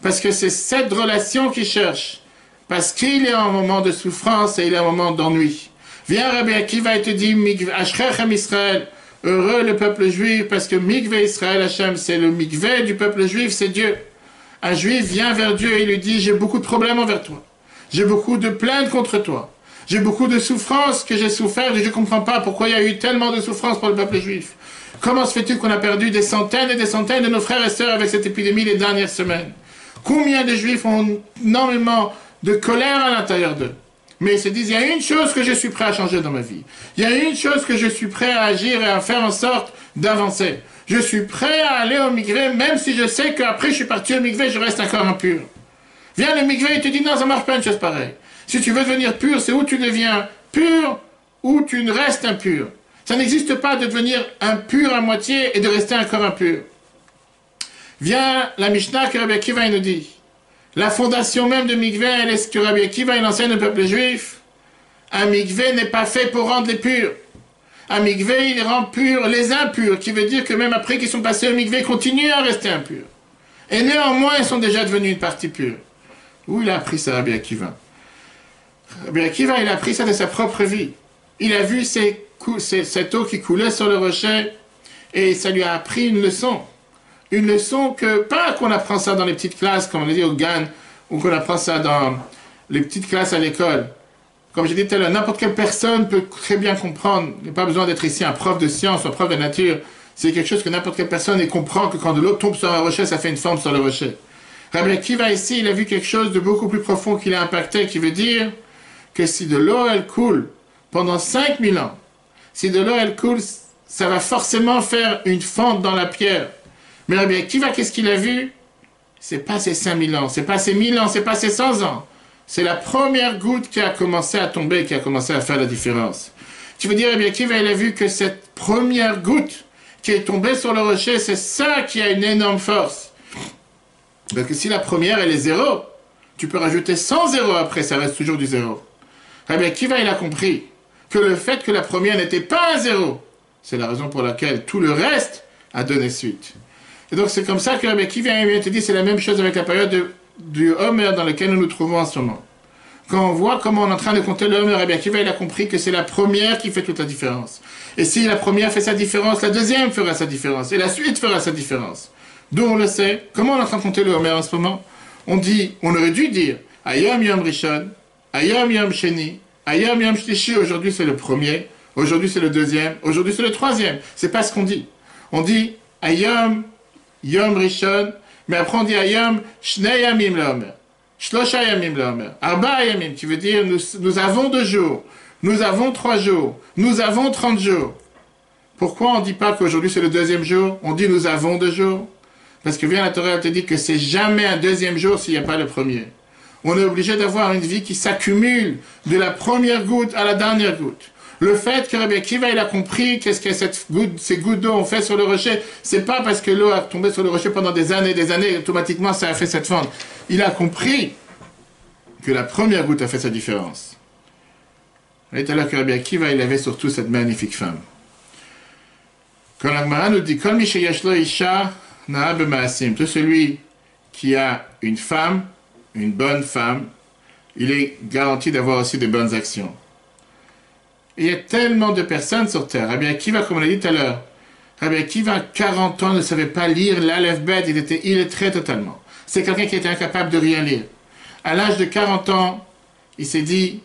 Parce que c'est cette relation qu'il cherche. Parce qu'il est en moment de souffrance et il est en moment d'ennui. Viens, Rabbi Akiva, et te dit, Ashrechem Israël, heureux le peuple juif, parce que Mikveh Israël Hashem, c'est le Mikveh du peuple juif, c'est Dieu. Un juif vient vers Dieu et il lui dit, j'ai beaucoup de problèmes envers toi. J'ai beaucoup de plaintes contre toi. J'ai beaucoup de souffrances que j'ai souffert et je ne comprends pas pourquoi il y a eu tellement de souffrances pour le peuple juif. Comment se fait-il qu'on a perdu des centaines et des centaines de nos frères et sœurs avec cette épidémie les dernières semaines? Combien de juifs ont énormément de colère à l'intérieur d'eux? Mais ils se disent, il y a une chose que je suis prêt à changer dans ma vie. Il y a une chose que je suis prêt à agir et à faire en sorte d'avancer. Je suis prêt à aller au mikvé, même si je sais qu'après je suis parti au mikvé, je reste encore impur. Viens le mikvé, il te dit non, ça marche pas une chose pareille. Si tu veux devenir pur, c'est où tu deviens pur ou tu ne restes impur. Ça n'existe pas de devenir impur à moitié et de rester encore impur. Vient la Mishnah que Rabbi Akiva nous dit. La fondation même de mikvé, elle est ce que Rabbi Akiva il enseigne au peuple juif. Un mikvé n'est pas fait pour rendre les purs. Un mikvé, il rend purs les impurs, qui veut dire que même après qu'ils sont passés au mikvé, ils continuent à rester impurs. Et néanmoins, ils sont déjà devenus une partie pure. Où il a appris ça, Rabbi Akiva? Rabbi Akiva, il a appris ça de sa propre vie. Il a vu cette eau qui coulait sur le rocher, et ça lui a appris une leçon. Une leçon que, pas qu'on apprend ça dans les petites classes, comme on l'a dit au GAN, ou qu'on apprend ça dans les petites classes à l'école. Comme j'ai dit tout à l'heure, n'importe quelle personne peut très bien comprendre. Il n'y a pas besoin d'être ici un prof de science ou un prof de nature. C'est quelque chose que n'importe quelle personne comprend que quand de l'eau tombe sur un rocher, ça fait une forme sur le rocher. Rabbi Akiva ici, il a vu quelque chose de beaucoup plus profond qui l'a impacté, qui veut dire que si de l'eau, elle coule pendant 5000 ans, si de l'eau, elle coule, ça va forcément faire une fente dans la pierre. Mais Rabbi Akiva, qu'est-ce qu'il a vu? C'est pas ces 5000 ans, c'est pas ces 1000 ans, c'est pas ces 100 ans. C'est la première goutte qui a commencé à tomber, qui a commencé à faire la différence. Tu veux dire, Rabbi Akiva, il a vu que cette première goutte qui est tombée sur le rocher, c'est ça qui a une énorme force. Parce que si la première, elle est 0, tu peux rajouter 100 zéros après, ça reste toujours du 0. Rabbi Akiva, il a compris que le fait que la première n'était pas un 0, c'est la raison pour laquelle tout le reste a donné suite. Et donc c'est comme ça que Rabbi Akiva vient te dire, c'est la même chose avec la période du Homer dans lequel nous nous trouvons en ce moment. Quand on voit comment on est en train de compter le Homer, Rabbi Akiva, il a compris que c'est la première qui fait toute la différence. Et si la première fait sa différence, la deuxième fera sa différence, et la suite fera sa différence. D'où on le sait. Comment on est en train de compter le Homer en ce moment? On aurait dû dire, Ayom Yom Rishon, Ayom Yom Sheni, Ayom Yom Shlishi, aujourd'hui c'est le premier, aujourd'hui c'est le deuxième, aujourd'hui c'est le troisième. C'est pas ce qu'on dit. On dit, Ayom Yom Rishon, mais après on dit Ayom Shnei Yamim Leomer, Shlosha Yamim Leomer, Arba Yamim, qui veut dire nous avons 2 jours, nous avons 3 jours, nous avons 30 jours. Pourquoi on ne dit pas qu'aujourd'hui c'est le deuxième jour? On dit nous avons 2 jours. Parce que bien la Torah te dit que c'est jamais un deuxième jour s'il n'y a pas le premier. On est obligé d'avoir une vie qui s'accumule de la première goutte à la dernière goutte. Le fait que Rabbi Akiva il a compris qu'est-ce que ces gouttes d'eau ont fait sur le rocher, c'est pas parce que l'eau a tombé sur le rocher pendant des années, automatiquement ça a fait cette fente. Il a compris que la première goutte a fait sa différence. Et tout à l'heure que Rabbi Akiva il avait surtout cette magnifique femme. Quand la Gemara nous dit Kol mi sheyesh lo isha na'a b'ma'asim, tout celui qui a une femme, une bonne femme, il est garanti d'avoir aussi de bonnes actions. Et il y a tellement de personnes sur terre. Rabbi Akiva, comme on l'a dit tout à l'heure, Rabbi Akiva, à 40 ans, ne savait pas lire l'Aleph Bet, il était illettré totalement. C'est quelqu'un qui était incapable de rien lire. À l'âge de 40 ans, il s'est dit,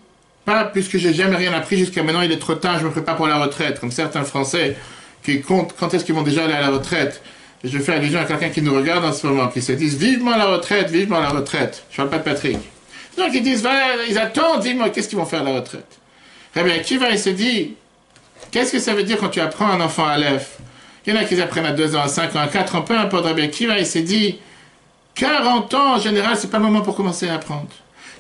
pas puisque j'ai jamais rien appris jusqu'à maintenant, il est trop tard, je me prépare pour la retraite, comme certains Français qui comptent quand est-ce qu'ils vont déjà aller à la retraite. Et je fais allusion à quelqu'un qui nous regarde en ce moment, qui se disent vivement la retraite, vivement la retraite. Je parle pas de Patrick. Donc ils disent, voilà, ils attendent, dis-moi, qu'est-ce qu'ils vont faire à la retraite? Rabbi Akiva, il se dit, qu'est-ce que ça veut dire quand tu apprends un enfant à Aleph? Il y en a qui apprennent à 2 ans, à 5 ans, à 4 ans, peu importe. Rabbi Akiva, il s'est dit, 40 ans en général, c'est pas le moment pour commencer à apprendre.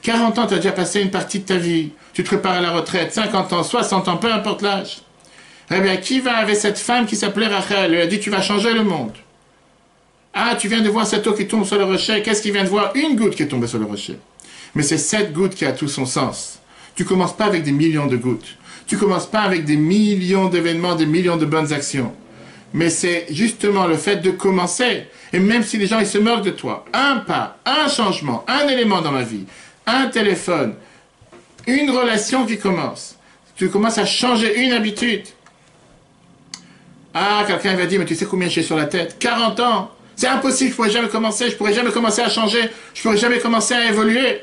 40 ans, tu as déjà passé une partie de ta vie. Tu te prépares à la retraite, 50 ans, 60 ans, peu importe l'âge. Rabbi Akiva avait cette femme qui s'appelait Rachel. Elle lui a dit, tu vas changer le monde. Ah, tu viens de voir cette eau qui tombe sur le rocher. Qu'est-ce qu'il vient de voir? Une goutte qui est tombée sur le rocher. Mais c'est cette goutte qui a tout son sens. Tu commences pas avec des millions de gouttes. Tu commences pas avec des millions d'événements, des millions de bonnes actions. Mais c'est justement le fait de commencer. Et même si les gens ils se moquent de toi, un pas, un changement, un élément dans ma vie, un téléphone, une relation qui commence. Tu commences à changer une habitude. Ah, quelqu'un va dire, mais tu sais combien j'ai sur la tête? 40 ans. C'est impossible, je pourrais jamais commencer, je pourrais jamais commencer à changer, je pourrais jamais commencer à évoluer.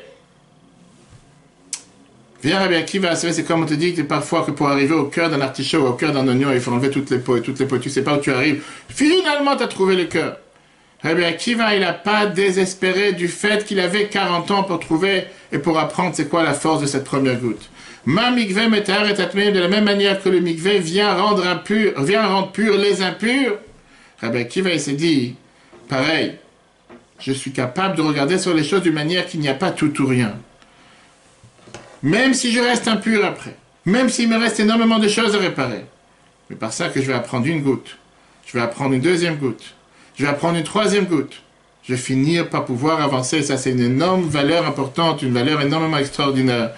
Viens Rabbi Akiva, c'est comme on te dit que parfois que pour arriver au cœur d'un artichaut, au cœur d'un oignon, il faut enlever toutes les peaux, tu sais pas où tu arrives. Finalement, tu as trouvé le cœur. Rabbi Akiva, il n'a pas désespéré du fait qu'il avait 40 ans pour trouver et pour apprendre c'est quoi la force de cette première goutte. Ma mikveh metar et tatmeh, de la même manière que le mikveh vient rendre pur les impurs. Rabbi Akiva, il s'est dit, pareil, Je suis capable de regarder sur les choses d'une manière qu'il n'y a pas tout ou rien. Même si je reste impur après, même s'il me reste énormément de choses à réparer. Mais par ça que je vais apprendre une goutte, je vais apprendre une deuxième goutte, je vais apprendre une troisième goutte. Je vais finir par pouvoir avancer. Ça, c'est une énorme valeur importante, une valeur énormément extraordinaire.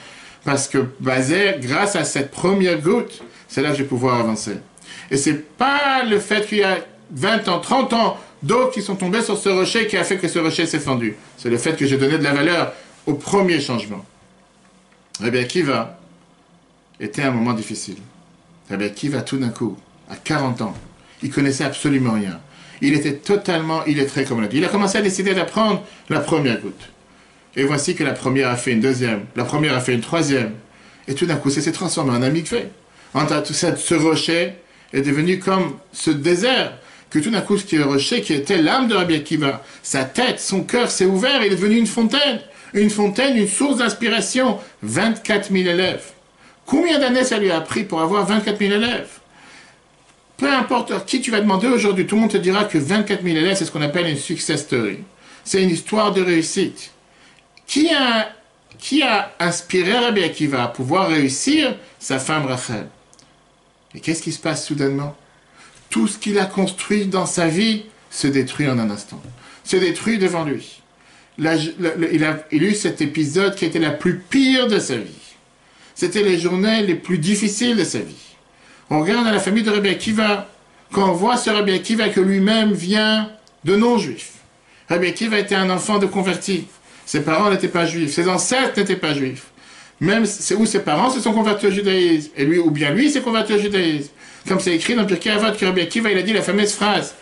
Parce que basé, grâce à cette première goutte, c'est là que je vais pouvoir avancer. Et c'est pas le fait qu'il y a 20 ans, 30 ans d'eau qui sont tombés sur ce rocher qui a fait que ce rocher s'est fendu. C'est le fait que j'ai donné de la valeur au premier changement. Rabbi Akiva était un moment difficile. Rabbi Akiva, tout d'un coup, à 40 ans, il connaissait absolument rien. Il était totalement illettré, comme on l'a dit. Il a commencé à décider d'apprendre la première goutte. Et voici que la première a fait une deuxième, la première a fait une troisième. Et tout d'un coup, ça s'est transformé en un mikvé. Ce rocher est devenu comme ce désert, que tout d'un coup, ce rocher qui était l'âme de Rabbi Akiva, sa tête, son cœur s'est ouvert, il est devenu une fontaine, une source d'inspiration. 24 000 élèves. Combien d'années ça lui a pris pour avoir 24 000 élèves? Peu importe qui tu vas demander aujourd'hui, tout le monde te dira que 24 000 élèves, c'est ce qu'on appelle une success story. C'est une histoire de réussite. Qui a inspiré Rabbi Akiva à pouvoir réussir? Sa femme Rachel. Et qu'est-ce qui se passe soudainement? Tout ce qu'il a construit dans sa vie se détruit en un instant. Se détruit devant lui. Il a eu cet épisode qui était la plus pire de sa vie. C'était les journées les plus difficiles de sa vie. On regarde dans la famille de Rabbi Akiva, quand on voit ce Rabbi Akiva que lui-même vient de non-juifs. Rabbi Akiva était un enfant de converti. Ses parents n'étaient pas juifs, ses ancêtres n'étaient pas juifs. Même c'est où ses parents se sont convertis au judaïsme, et lui, ou bien lui s'est converti au judaïsme. Comme c'est écrit dans Pirkei Avot que Rabbi Akiva, il a dit la fameuse phrase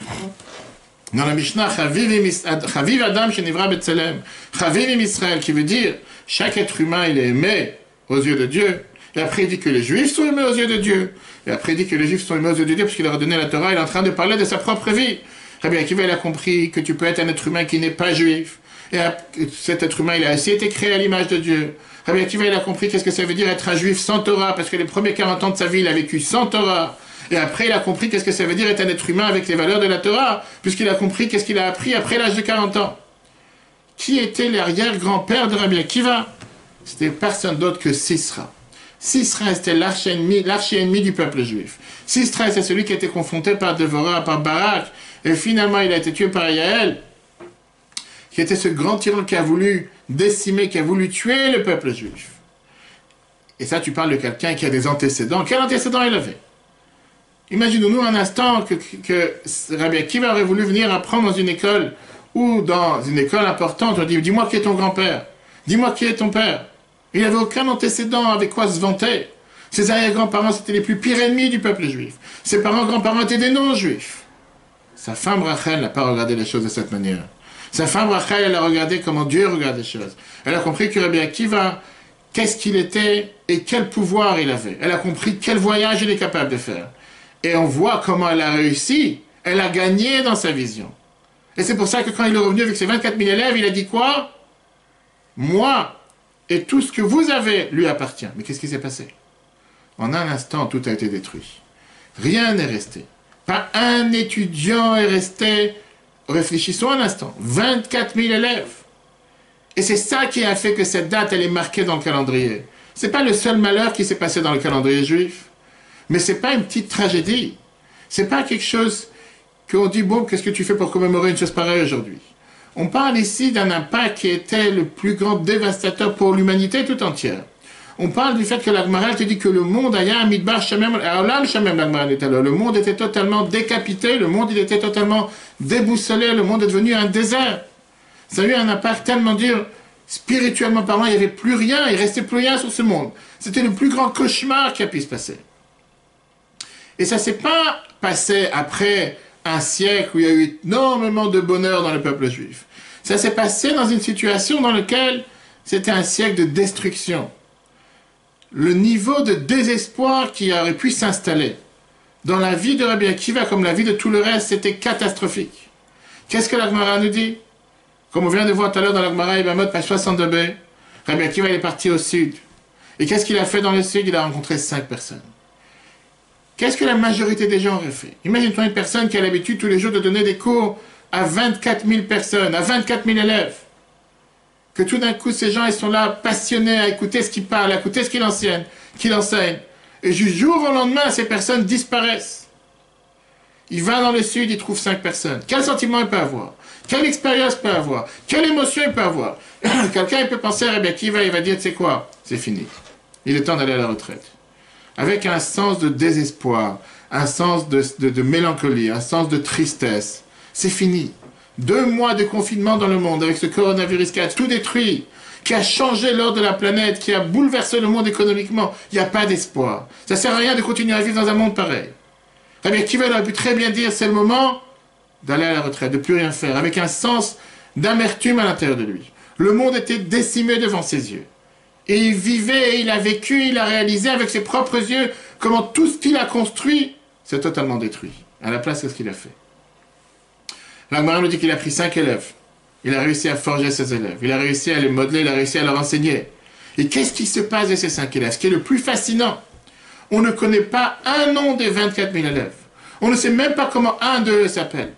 dans la Mishnah, Chaviv Adam Shenivra B'Tselem, Chaviv Israël, qui veut dire chaque être humain il est aimé aux yeux de Dieu. Et après il dit que les Juifs sont aimés aux yeux de Dieu. Et après il dit que les Juifs sont aimés aux yeux de Dieu parce qu'il leur a donné la Torah. Il est en train de parler de sa propre vie. Rabbi Akiva, il a compris que tu peux être un être humain qui n'est pas juif. Et cet être humain, il a aussi été créé à l'image de Dieu. Rabbi Akiva, il a compris qu'est-ce que ça veut dire être un juif sans Torah, parce que les premiers 40 ans de sa vie, il a vécu sans Torah. Et après, il a compris qu'est-ce que ça veut dire être un être humain avec les valeurs de la Torah, puisqu'il a compris qu'est-ce qu'il a appris après l'âge de 40 ans. Qui était l'arrière-grand-père de Rabbi Akiva? C'était personne d'autre que Sisra. Sisra, c'était l'archi-ennemi du peuple juif. Sisra, c'est celui qui a été confronté par Déborah, par Barak, et finalement, il a été tué par Yaël, qui était ce grand tyran qui a voulu décimer, qui a voulu tuer le peuple juif. Et ça, tu parles de quelqu'un qui a des antécédents. Quel antécédent il avait? Imaginons-nous un instant que Rabbi Akiva aurait voulu venir apprendre dans une école, ou dans une école importante, on dit, dis-moi qui est ton grand-père, dis-moi qui est ton père. Il n'avait aucun antécédent avec quoi se vanter. Ses arrière-grands-parents, c'était les plus pires ennemis du peuple juif. Ses parents-grands-parents étaient des non-juifs. Sa femme Rachel n'a pas regardé les choses de cette manière. Sa femme Rachel, elle a regardé comment Dieu regarde les choses. Elle a compris que Rabbi Akiva, qu'est-ce qu'il était et quel pouvoir il avait. Elle a compris quel voyage il est capable de faire. Et on voit comment elle a réussi. Elle a gagné dans sa vision. Et c'est pour ça que quand il est revenu avec ses 24 000 élèves, il a dit quoi? Moi et tout ce que vous avez lui appartient. Mais qu'est-ce qui s'est passé? En un instant, tout a été détruit. Rien n'est resté. Pas un étudiant est resté. Réfléchissons un instant. 24 000 élèves. Et c'est ça qui a fait que cette date, elle est marquée dans le calendrier. Ce n'est pas le seul malheur qui s'est passé dans le calendrier juif. Mais ce n'est pas une petite tragédie. Ce n'est pas quelque chose qu'on dit, bon, qu'est-ce que tu fais pour commémorer une chose pareille aujourd'hui? On parle ici d'un impact qui était le plus grand dévastateur pour l'humanité tout entière. On parle du fait que la Gemara te dit que le monde, le monde était totalement décapité, le monde il était totalement déboussolé, le monde est devenu un désert. Ça a eu un impact tellement dur, spirituellement parlant, il n'y avait plus rien, il ne restait plus rien sur ce monde. C'était le plus grand cauchemar qui a pu se passer. Et ça ne s'est pas passé après un siècle où il y a eu énormément de bonheur dans le peuple juif. Ça s'est passé dans une situation dans laquelle c'était un siècle de destruction. Le niveau de désespoir qui aurait pu s'installer dans la vie de Rabbi Akiva comme la vie de tout le reste, c'était catastrophique. Qu'est-ce que la Gemara nous dit? Comme on vient de voir tout à l'heure dans la Gemara, Ibamot, page 62b, Rabbi Akiva il est parti au sud. Et qu'est-ce qu'il a fait dans le sud? Il a rencontré 5 personnes. Qu'est-ce que la majorité des gens auraient fait? Imagine-toi une personne qui a l'habitude tous les jours de donner des cours à 24 000 personnes, à 24 000 élèves. Que tout d'un coup, ces gens, ils sont là, passionnés à écouter ce qu'il parle, à écouter ce qu'il enseigne. Et du jour au lendemain, ces personnes disparaissent. Il va dans le sud, il trouve 5 personnes. Quel sentiment il peut avoir? Quelle expérience il peut avoir? Quelle émotion il peut avoir? Quelqu'un, il peut penser, eh bien, il va dire, tu sais quoi? C'est fini. Il est temps d'aller à la retraite. Avec un sens de désespoir, un sens de mélancolie, un sens de tristesse. C'est fini. 2 mois de confinement dans le monde avec ce coronavirus qui a tout détruit, qui a changé l'ordre de la planète, qui a bouleversé le monde économiquement. Il n'y a pas d'espoir. Ça ne sert à rien de continuer à vivre dans un monde pareil. Eh bien, Akiva aurait pu très bien dire, c'est le moment d'aller à la retraite, de plus rien faire, avec un sens d'amertume à l'intérieur de lui. Le monde était décimé devant ses yeux. Et il vivait, il a vécu, il a réalisé avec ses propres yeux comment tout ce qu'il a construit s'est totalement détruit. À la place, qu'est-ce qu'il a fait? L'Agmara nous dit qu'il a pris 5 élèves. Il a réussi à forger ses élèves. Il a réussi à les modeler, il a réussi à leur enseigner. Et qu'est-ce qui se passe de ces 5 élèves? Ce qui est le plus fascinant, on ne connaît pas un nom des 24 000 élèves. On ne sait même pas comment un d'eux s'appelle.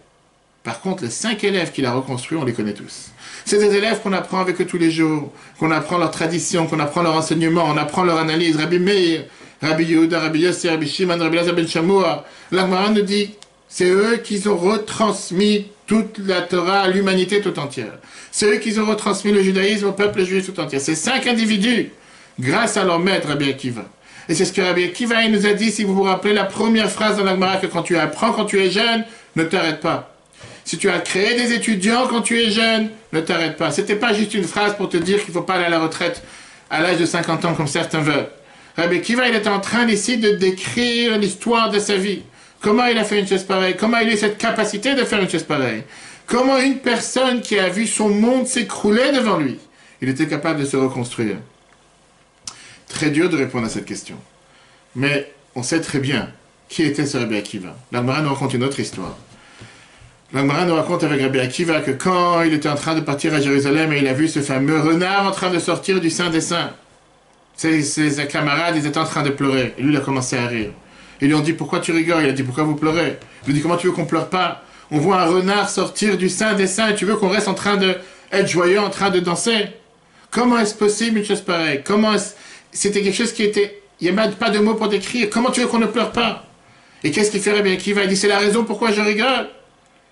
Par contre, les 5 élèves qu'il a reconstruits, on les connaît tous. C'est des élèves qu'on apprend avec eux tous les jours, qu'on apprend leur tradition, qu'on apprend leur enseignement, on apprend leur analyse. Rabbi Meir, Rabbi Yehuda, Rabbi Yossi, Rabbi Shimon, Rabbi Elazar ben Shamoua. L'Agmara nous dit, c'est eux qui ont retransmis toute la Torah à l'humanité tout entière. C'est eux qui ont retransmis le judaïsme au peuple juif tout entier. Ces 5 individus, grâce à leur maître, Rabbi Akiva. Et c'est ce que Rabbi Akiva nous a dit, si vous vous rappelez la première phrase dans l'Agmara, que quand tu apprends, quand tu es jeune, ne t'arrête pas. Si tu as créé des étudiants quand tu es jeune, ne t'arrête pas. C'était pas juste une phrase pour te dire qu'il ne faut pas aller à la retraite à l'âge de 50 ans comme certains veulent. Rabbi Akiva, il est en train ici de décrire l'histoire de sa vie. Comment il a fait une chose pareille? Comment il a eu cette capacité de faire une chose pareille? Comment une personne qui a vu son monde s'écrouler devant lui, il était capable de se reconstruire? Très dur de répondre à cette question. Mais on sait très bien qui était ce Rabbi Akiva. L'Agmara nous raconte une autre histoire. L'Agmara nous raconte avec Rabbi Akiva que quand il était en train de partir à Jérusalem et il a vu ce fameux renard en train de sortir du Saint des Saints, ses camarades ils étaient en train de pleurer. Et lui il a commencé à rire. Ils lui ont dit, pourquoi tu rigoles? Il a dit, pourquoi vous pleurez? Il lui a dit, comment tu veux qu'on pleure pas? On voit un renard sortir du Saint des Saints et tu veux qu'on reste en train d'être joyeux, en train de danser? Comment est-ce possible une chose pareille? C'était quelque chose qui était... Il n'y a même pas de mots pour décrire. Comment tu veux qu'on ne pleure pas? Et qu'est-ce qu'il fait Rabbi Akiva? Il dit, c'est la raison pourquoi je rigole.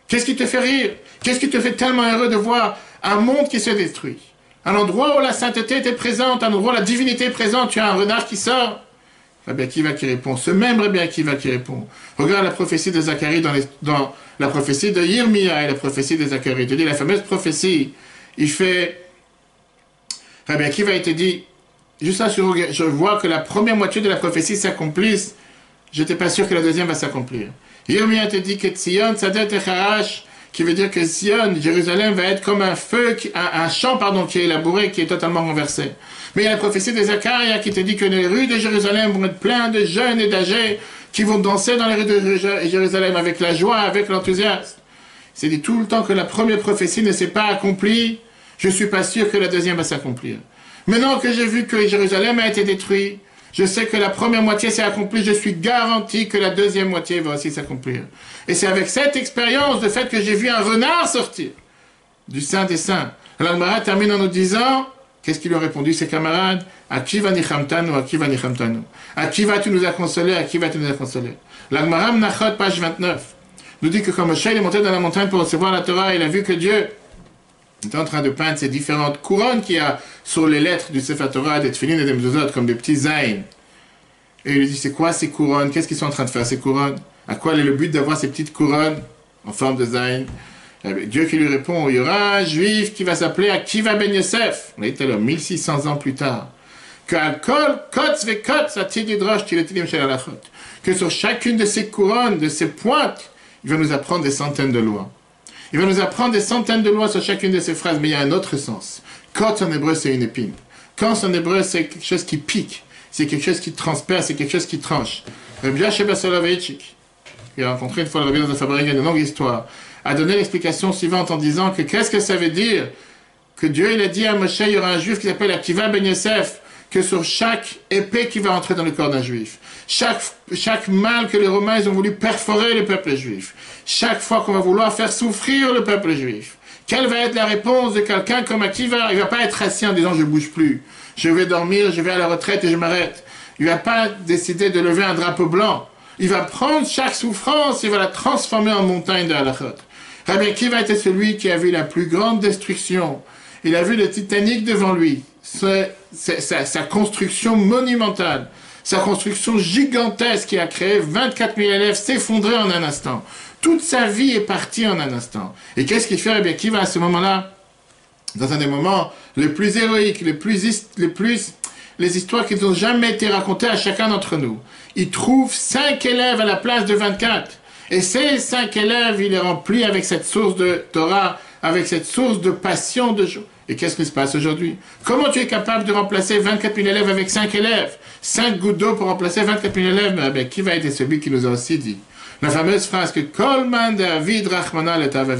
Qu'est-ce qui te fait rire? Qu'est-ce qui te fait tellement heureux de voir un monde qui se détruit? Un endroit où la sainteté était présente, un endroit où la divinité est présente, tu as un renard qui sort. Rabbi Akiva qui répond, ce même Rabbi Akiva qui répond. Regarde la prophétie de Zacharie dans la prophétie de Yirmia et la prophétie de Zacharie. Tu dis la fameuse prophétie, il fait... Rabbi Akiva il te dit, juste là je vois que la première moitié de la prophétie s'accomplisse, je n'étais pas sûr que la deuxième va s'accomplir. Yirmia te dit que Tzion, Sadet et Harash, qui veut dire que Sion, Jérusalem, va être comme un feu, un champ, qui est labouré, qui est totalement renversé. Mais il y a la prophétie de Zacharia qui te dit que les rues de Jérusalem vont être pleines de jeunes et d'âgés qui vont danser dans les rues de Jérusalem avec la joie, avec l'enthousiasme. C'est dit tout le temps que la première prophétie ne s'est pas accomplie, je ne suis pas sûr que la deuxième va s'accomplir. Maintenant que j'ai vu que Jérusalem a été détruit, je sais que la première moitié s'est accomplie, je suis garanti que la deuxième moitié va aussi s'accomplir. Et c'est avec cette expérience, le fait que j'ai vu un renard sortir du Saint des Saints. L'Agmara termine en nous disant, qu'est-ce qu'il lui a répondu ses camarades? Akiva nichamtanu, Akiva nichamtanu. Akiva tu nous as consolés, Akiva tu nous as consolés. L'Agmara Menachot, page 29, nous dit que quand Moshe est monté dans la montagne pour recevoir la Torah, il a vu que Dieu était en train de peindre ces différentes couronnes qu'il y a sur les lettres du Sefer Torah, des Tfilin et des Mezuzot, comme des petits zayn. Et il lui dit, c'est quoi ces couronnes? Qu'est-ce qu'ils sont en train de faire, ces couronnes? À quoi est le but d'avoir ces petites couronnes en forme de zayn? Dieu qui lui répond, il y aura un juif qui va s'appeler Akiva ben Yosef. On a dit alors, 1600 ans plus tard. Que sur chacune de ces couronnes, de ces pointes, il va nous apprendre des centaines de lois. Il va nous apprendre des centaines de lois sur chacune de ces phrases, mais il y a un autre sens. Kot en hébreu, c'est une épine. Kans en hébreu, c'est quelque chose qui pique. C'est quelque chose qui transperce, c'est quelque chose qui tranche. Rabbi Sheba Soloveitchik, qui a rencontré une fois le rabbi dans sa fabrique, une longue histoire, a donné l'explication suivante en disant que qu'est-ce que ça veut dire? Que Dieu il a dit à Moshe, il y aura un juif qui s'appelle Akiva ben Yosef, que sur chaque épée qui va entrer dans le corps d'un juif, chaque mal que les Romains ils ont voulu perforer le peuple juif, chaque fois qu'on va vouloir faire souffrir le peuple juif, quelle va être la réponse de quelqu'un comme Akiva? Il ne va pas être assis en disant je ne bouge plus, je vais dormir, je vais à la retraite et je m'arrête. Il ne va pas décider de lever un drapeau blanc. Il va prendre chaque souffrance, il va la transformer en montagne de halachot. Rabbi Akiva était celui qui a vu la plus grande destruction. Il a vu le Titanic devant lui, sa construction monumentale, sa construction gigantesque qui a créé 24 000 élèves s'effondrer en un instant. Toute sa vie est partie en un instant. Et qu'est-ce qu'il fait Rabbi Akiva à ce moment-là? Dans un des moments les plus héroïques, les histoires qui n'ont jamais été racontées à chacun d'entre nous. Il trouve 5 élèves à la place de 24. Et ces 5 élèves, il les remplit avec cette source de Torah, avec cette source de passion de joie. Et qu'est-ce qui se passe aujourd'hui? Comment tu es capable de remplacer 24 000 élèves avec 5 élèves? 5 gouttes d'eau pour remplacer 24 000 élèves? Mais qui va être celui qui nous a aussi dit la fameuse phrase que Kol man David Rachmana Letav.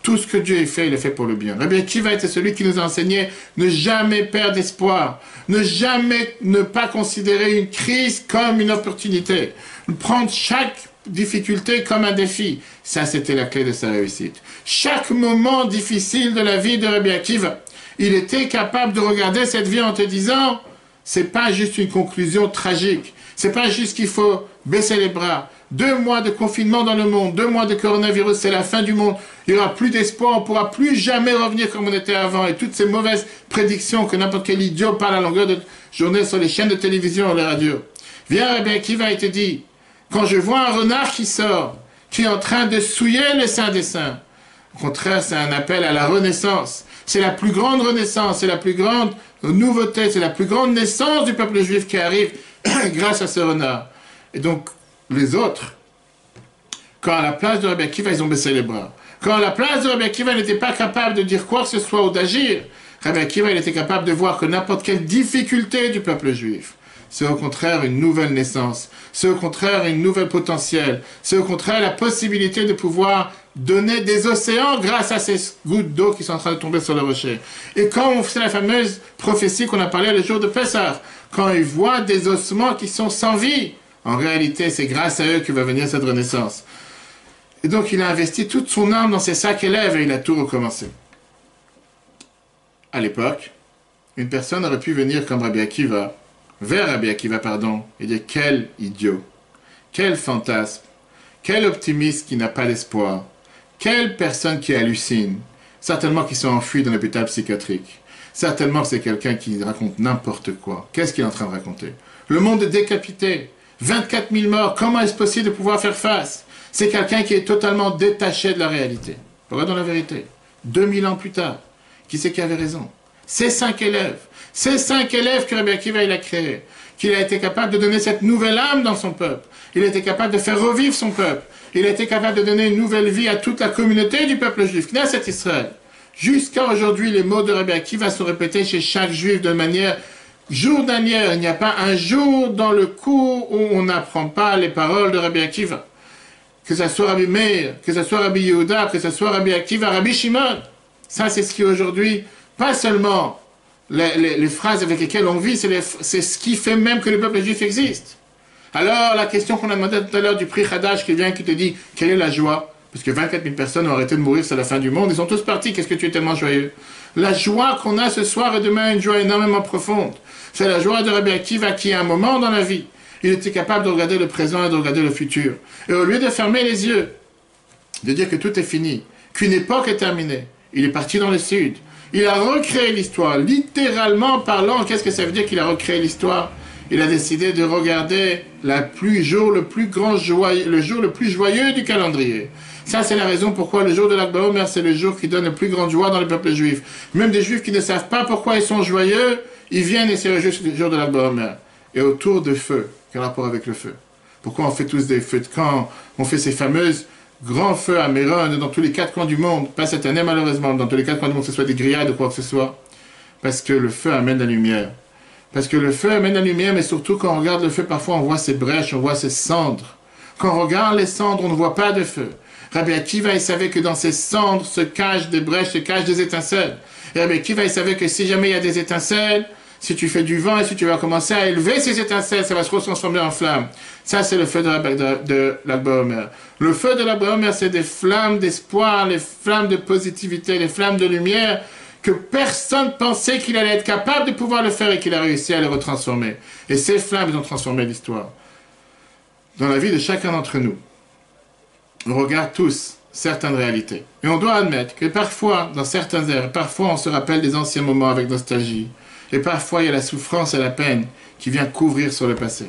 Tout ce que Dieu a fait, il est fait pour le bien. Eh bien, qui va être celui qui nous a enseigné ne jamais perdre espoir, ne pas considérer une crise comme une opportunité, prendre chaque difficulté comme un défi. Ça, c'était la clé de sa réussite. Chaque moment difficile de la vie de Rabbi Akiva, il était capable de regarder cette vie en te disant, c'est pas juste une conclusion tragique, c'est pas juste qu'il faut baisser les bras. 2 mois de confinement dans le monde, 2 mois de coronavirus, c'est la fin du monde. Il n'y aura plus d'espoir, on ne pourra plus jamais revenir comme on était avant. Et toutes ces mauvaises prédictions que n'importe quel idiot parle à longueur de journée sur les chaînes de télévision ou les radios. Viens, Rabbi Akiva, et te dit, quand je vois un renard qui sort, qui est en train de souiller les saints des saints, au contraire, c'est un appel à la renaissance. C'est la plus grande renaissance, c'est la plus grande nouveauté, c'est la plus grande naissance du peuple juif qui arrive grâce à ce renard. Et donc, les autres, quand à la place de Rabbi Akiva, ils ont baissé les bras. Quand à la place de Rabbi Akiva, il n'était pas capable de dire quoi que ce soit ou d'agir, Rabbi Akiva, il était capable de voir que n'importe quelle difficulté du peuple juif, c'est au contraire une nouvelle naissance, c'est au contraire une nouvelle potentiel, c'est au contraire la possibilité de pouvoir donner des océans grâce à ces gouttes d'eau qui sont en train de tomber sur le rocher. Et quand on fait la fameuse prophétie qu'on a parlé le jour de Pessah, quand ils voient des ossements qui sont sans vie, en réalité, c'est grâce à eux que va venir cette renaissance. Et donc, il a investi toute son âme dans ses 5 élèves et il a tout recommencé. À l'époque, une personne aurait pu venir comme Rabbi Akiva, vers Rabbi Akiva, et dire quel idiot, quel fantasme, quel optimiste qui n'a pas d'espoir, quelle personne qui hallucine, certainement qui sont enfuis dans l'hôpital psychiatrique, certainement que c'est quelqu'un qui raconte n'importe quoi. Qu'est-ce qu'il est en train de raconter? Le monde est décapité. 24 000 morts, comment est-ce possible de pouvoir faire face? C'est quelqu'un qui est totalement détaché de la réalité. Regardons la vérité. 2000 ans plus tard, qui c'est qui avait raison? Ces 5 élèves. Ces 5 élèves que Rabbi Akiva il a créés. Qu'il a été capable de donner cette nouvelle âme dans son peuple. Il a été capable de faire revivre son peuple. Il a été capable de donner une nouvelle vie à toute la communauté du peuple juif. Knesset Israël. Jusqu'à aujourd'hui, les mots de Rabbi Akiva sont répétés chez chaque juif de manière journalière. Il n'y a pas un jour dans le cours où on n'apprend pas les paroles de Rabbi Akiva. Que ce soit Rabbi Meir, que ce soit Rabbi Yehuda, que ce soit Rabbi Akiva, Rabbi Shimon. Ça, c'est ce qui aujourd'hui, pas seulement les phrases avec lesquelles on vit, c'est ce qui fait même que le peuple juif existe. Alors, la question qu'on a demandé tout à l'heure du prix Hadash qui vient, qui te dit, quelle est la joie? Parce que 24 000 personnes ont arrêté de mourir, c'est la fin du monde, ils sont tous partis, qu'est-ce que tu es tellement joyeux? La joie qu'on a ce soir et demain, une joie énormément profonde. C'est la joie de Rabbi Akiva qui, à un moment dans la vie, il était capable de regarder le présent et de regarder le futur. Et au lieu de fermer les yeux, de dire que tout est fini, qu'une époque est terminée, il est parti dans le sud. Il a recréé l'histoire, littéralement parlant. Qu'est-ce que ça veut dire qu'il a recréé l'histoire? Il a décidé de regarder le jour le plus joyeux du calendrier. Ça, c'est la raison pourquoi le jour de l'Akba Omer, c'est le jour qui donne la plus grande joie dans le peuple juif. Même des juifs qui ne savent pas pourquoi ils sont joyeux, ils viennent et se réjouissent le jour de l'Akba Omer. Et autour de feu. Quel rapport avec le feu? Pourquoi on fait tous des feux de camp? On fait ces fameuses grands feux à Méron dans tous les 4 coins du monde. Pas cette année malheureusement, dans tous les 4 coins du monde, que ce soit des grillades ou quoi que ce soit. Parce que le feu amène la lumière. Parce que le feu amène la lumière, mais surtout quand on regarde le feu, parfois on voit ces brèches, on voit ces cendres. Quand on regarde les cendres, on ne voit pas de feu. Rabbi Akiva, il savait que dans ces cendres se cachent des brèches, se cachent des étincelles. Et Rabbi Akiva, il savait que si jamais il y a des étincelles, Si tu fais du vent et si tu vas commencer à élever ces étincelles, ça va se transformer en flamme. Ça, c'est le feu de Lag BaOmer. Le feu de Lag BaOmer, c'est des flammes d'espoir, les flammes de positivité, les flammes de lumière que personne pensait qu'il allait être capable de pouvoir le faire et qu'il a réussi à les retransformer. Et ces flammes, ils ont transformé l'histoire. Dans la vie de chacun d'entre nous, on regarde tous certaines réalités. Et on doit admettre que parfois, dans certaines ères, parfois on se rappelle des anciens moments avec nostalgie. Et parfois, il y a la souffrance et la peine qui vient couvrir sur le passé.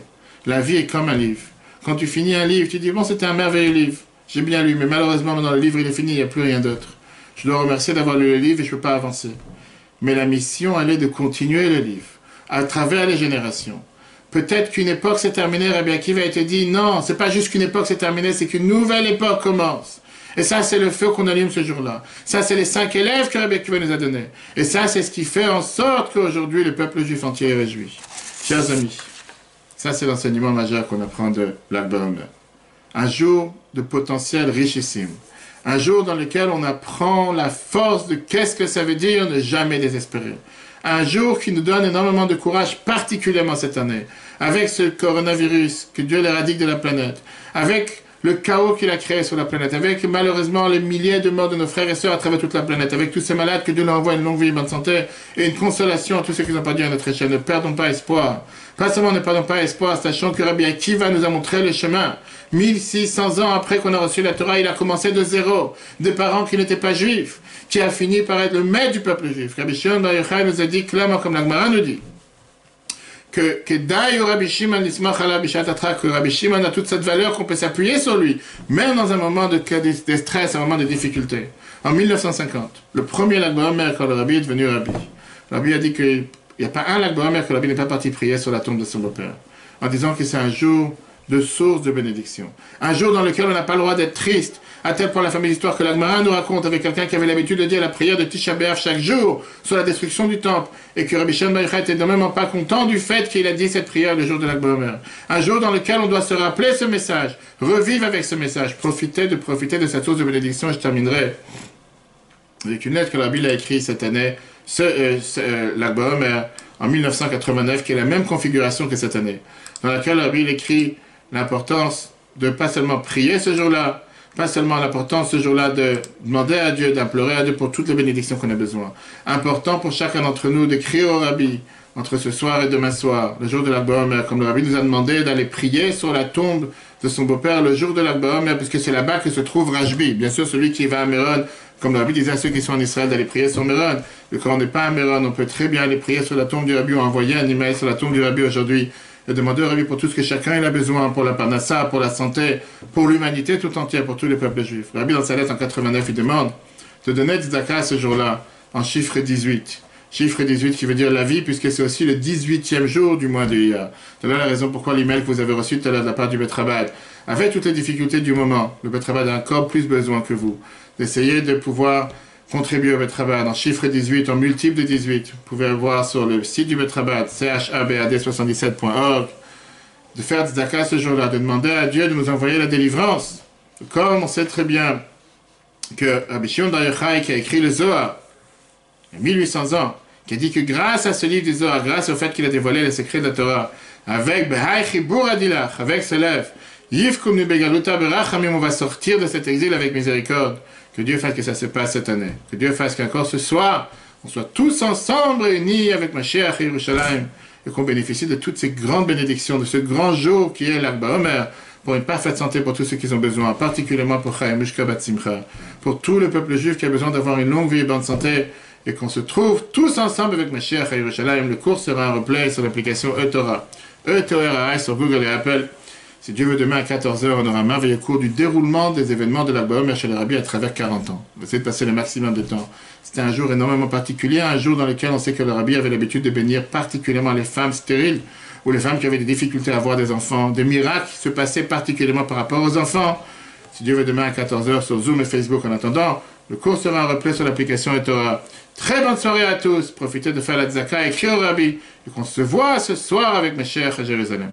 La vie est comme un livre. Quand tu finis un livre, tu dis, bon, c'était un merveilleux livre. J'ai bien lu, mais malheureusement, maintenant le livre, il est fini, il n'y a plus rien d'autre. Je dois remercier d'avoir lu le livre et je ne peux pas avancer. Mais la mission, elle est de continuer le livre, à travers les générations. Peut-être qu'une époque s'est terminée, Rabbi Akiva a été dit, non, c'est pas juste qu'une époque s'est terminée, c'est qu'une nouvelle époque commence. Et ça, c'est le feu qu'on allume ce jour-là. Ça, c'est les 5 élèves que Rabbi Akiva nous a donnés. Et ça, c'est ce qui fait en sorte qu'aujourd'hui, le peuple juif entier est réjoui. Chers amis, ça, c'est l'enseignement majeur qu'on apprend de Lag BaOmer. Un jour de potentiel richissime. Un jour dans lequel on apprend la force de qu'est-ce que ça veut dire ne jamais désespérer. Un jour qui nous donne énormément de courage, particulièrement cette année, avec ce coronavirus que Dieu l'éradique de la planète, avec le chaos qu'il a créé sur la planète, avec malheureusement les milliers de morts de nos frères et sœurs à travers toute la planète, avec tous ces malades que Dieu leur envoie une longue vie, une bonne santé et une consolation à tous ceux qui n'ont pas Dieu à notre échelle. Ne perdons pas espoir. Pas seulement ne perdons pas espoir, sachant que Rabbi Akiva nous a montré le chemin. 1600 ans après qu'on a reçu la Torah, il a commencé de zéro. Des parents qui n'étaient pas juifs, qui a fini par être le maître du peuple juif. Rabbi Shimon Bar Yochai nous a dit clairement, comme la Gemara nous dit, que Rabbi Shimon que Rabbi Shimon a toute cette valeur qu'on peut s'appuyer sur lui, même dans un moment de stress, un moment de difficulté. En 1950, le premier Lag BaOmer, quand le Rabbi est devenu Rabbi, le Rabbi a dit qu'il n'y a pas un Lag BaOmer que le Rabbi n'est pas parti prier sur la tombe de son beau-père, en disant que c'est un jour de source de bénédiction. Un jour dans lequel on n'a pas le droit d'être triste, à tel point la fameuse histoire que la Gemara nous raconte avec quelqu'un qui avait l'habitude de dire la prière de Tisha B'Av chaque jour sur la destruction du temple, et que Rabbi Shimon Bar Yochai était normalement pas content du fait qu'il a dit cette prière le jour de Lag BaOmer. Un jour dans lequel on doit se rappeler ce message, revivre avec ce message, profiter de cette source de bénédiction. Et je terminerai avec une lettre que la Rabbi a écrite cette année, Lag BaOmer, en 1989, qui est la même configuration que cette année, dans laquelle la Rabbi écrit l'importance de pas seulement prier ce jour-là, pas seulement l'importance ce jour-là de demander à Dieu, d'implorer à Dieu pour toutes les bénédictions qu'on a besoin. Important pour chacun d'entre nous de crier au Rabbi entre ce soir et demain soir, le jour de Lag BaOmer, comme le Rabbi nous a demandé d'aller prier sur la tombe de son beau-père le jour de Lag BaOmer, puisque c'est là-bas que se trouve Rajbi. Bien sûr, celui qui va à Méron, comme le Rabbi disait à ceux qui sont en Israël d'aller prier sur Méron. Et quand on n'est pas à Méron, on peut très bien aller prier sur la tombe du Rabbi ou envoyer un email sur la tombe du Rabbi aujourd'hui et demander au Rabbi pour tout ce que chacun il a besoin, pour la parnassa, pour la santé, pour l'humanité tout entière, pour tous les peuples juifs. Le Rabbi, dans sa lettre en 89, il demande de donner tzedaka ce jour-là, en chiffre 18. Chiffre 18 qui veut dire la vie, puisque c'est aussi le 18e jour du mois de Iyar. C'est là la raison pourquoi l'email que vous avez reçu tout à l'heure de la part du Bet Rabad, avec toutes les difficultés du moment, le Bet Rabad a encore plus besoin que vous, d'essayer de pouvoir contribuer au Bet Rabad en chiffre 18, en multiple de 18. Vous pouvez voir sur le site du Bet Rabad, chabad77.org, de faire tzedaka ce jour-là, de demander à Dieu de nous envoyer la délivrance. Comme on sait très bien que Rabbi Shimon Bar Yochai, qui a écrit le Zohar, il y a 1800 ans, qui a dit que grâce à ce livre du Zohar, grâce au fait qu'il a dévoilé les secrets de la Torah, avec Behai Chibur Adilach, avec ce lèvres, Yivkum Begaluta Berachamim, on va sortir de cet exil avec miséricorde. Que Dieu fasse que ça se passe cette année. Que Dieu fasse qu'encore ce soir, on soit tous ensemble réunis avec Mashiach et Yerushalayim et qu'on bénéficie de toutes ces grandes bénédictions, de ce grand jour qui est Lag BaOmer, pour une parfaite santé pour tous ceux qui ont besoin, particulièrement pour Chaim Mishka Bat Simcha, pour tout le peuple juif qui a besoin d'avoir une longue vie et bonne santé, et qu'on se trouve tous ensemble avec Mashiach et Yerushalayim. Le cours sera en replay sur l'application eTorah, eTorah sur Google et Apple. Si Dieu veut, demain à 14h, on aura un merveilleux cours du déroulement des événements de Lag BaOmer chez les rabbis à travers 40 ans. On va essayer de passer le maximum de temps. C'était un jour énormément particulier, un jour dans lequel on sait que le rabbi avait l'habitude de bénir particulièrement les femmes stériles ou les femmes qui avaient des difficultés à avoir des enfants. Des miracles se passaient particulièrement par rapport aux enfants. Si Dieu veut, demain à 14h sur Zoom et Facebook. En attendant, le cours sera en replay sur l'application eTorah. Très bonne soirée à tous. Profitez de faire la tzaka et crier au rabbi. Et qu'on se voit ce soir avec mes chers à Jérusalem.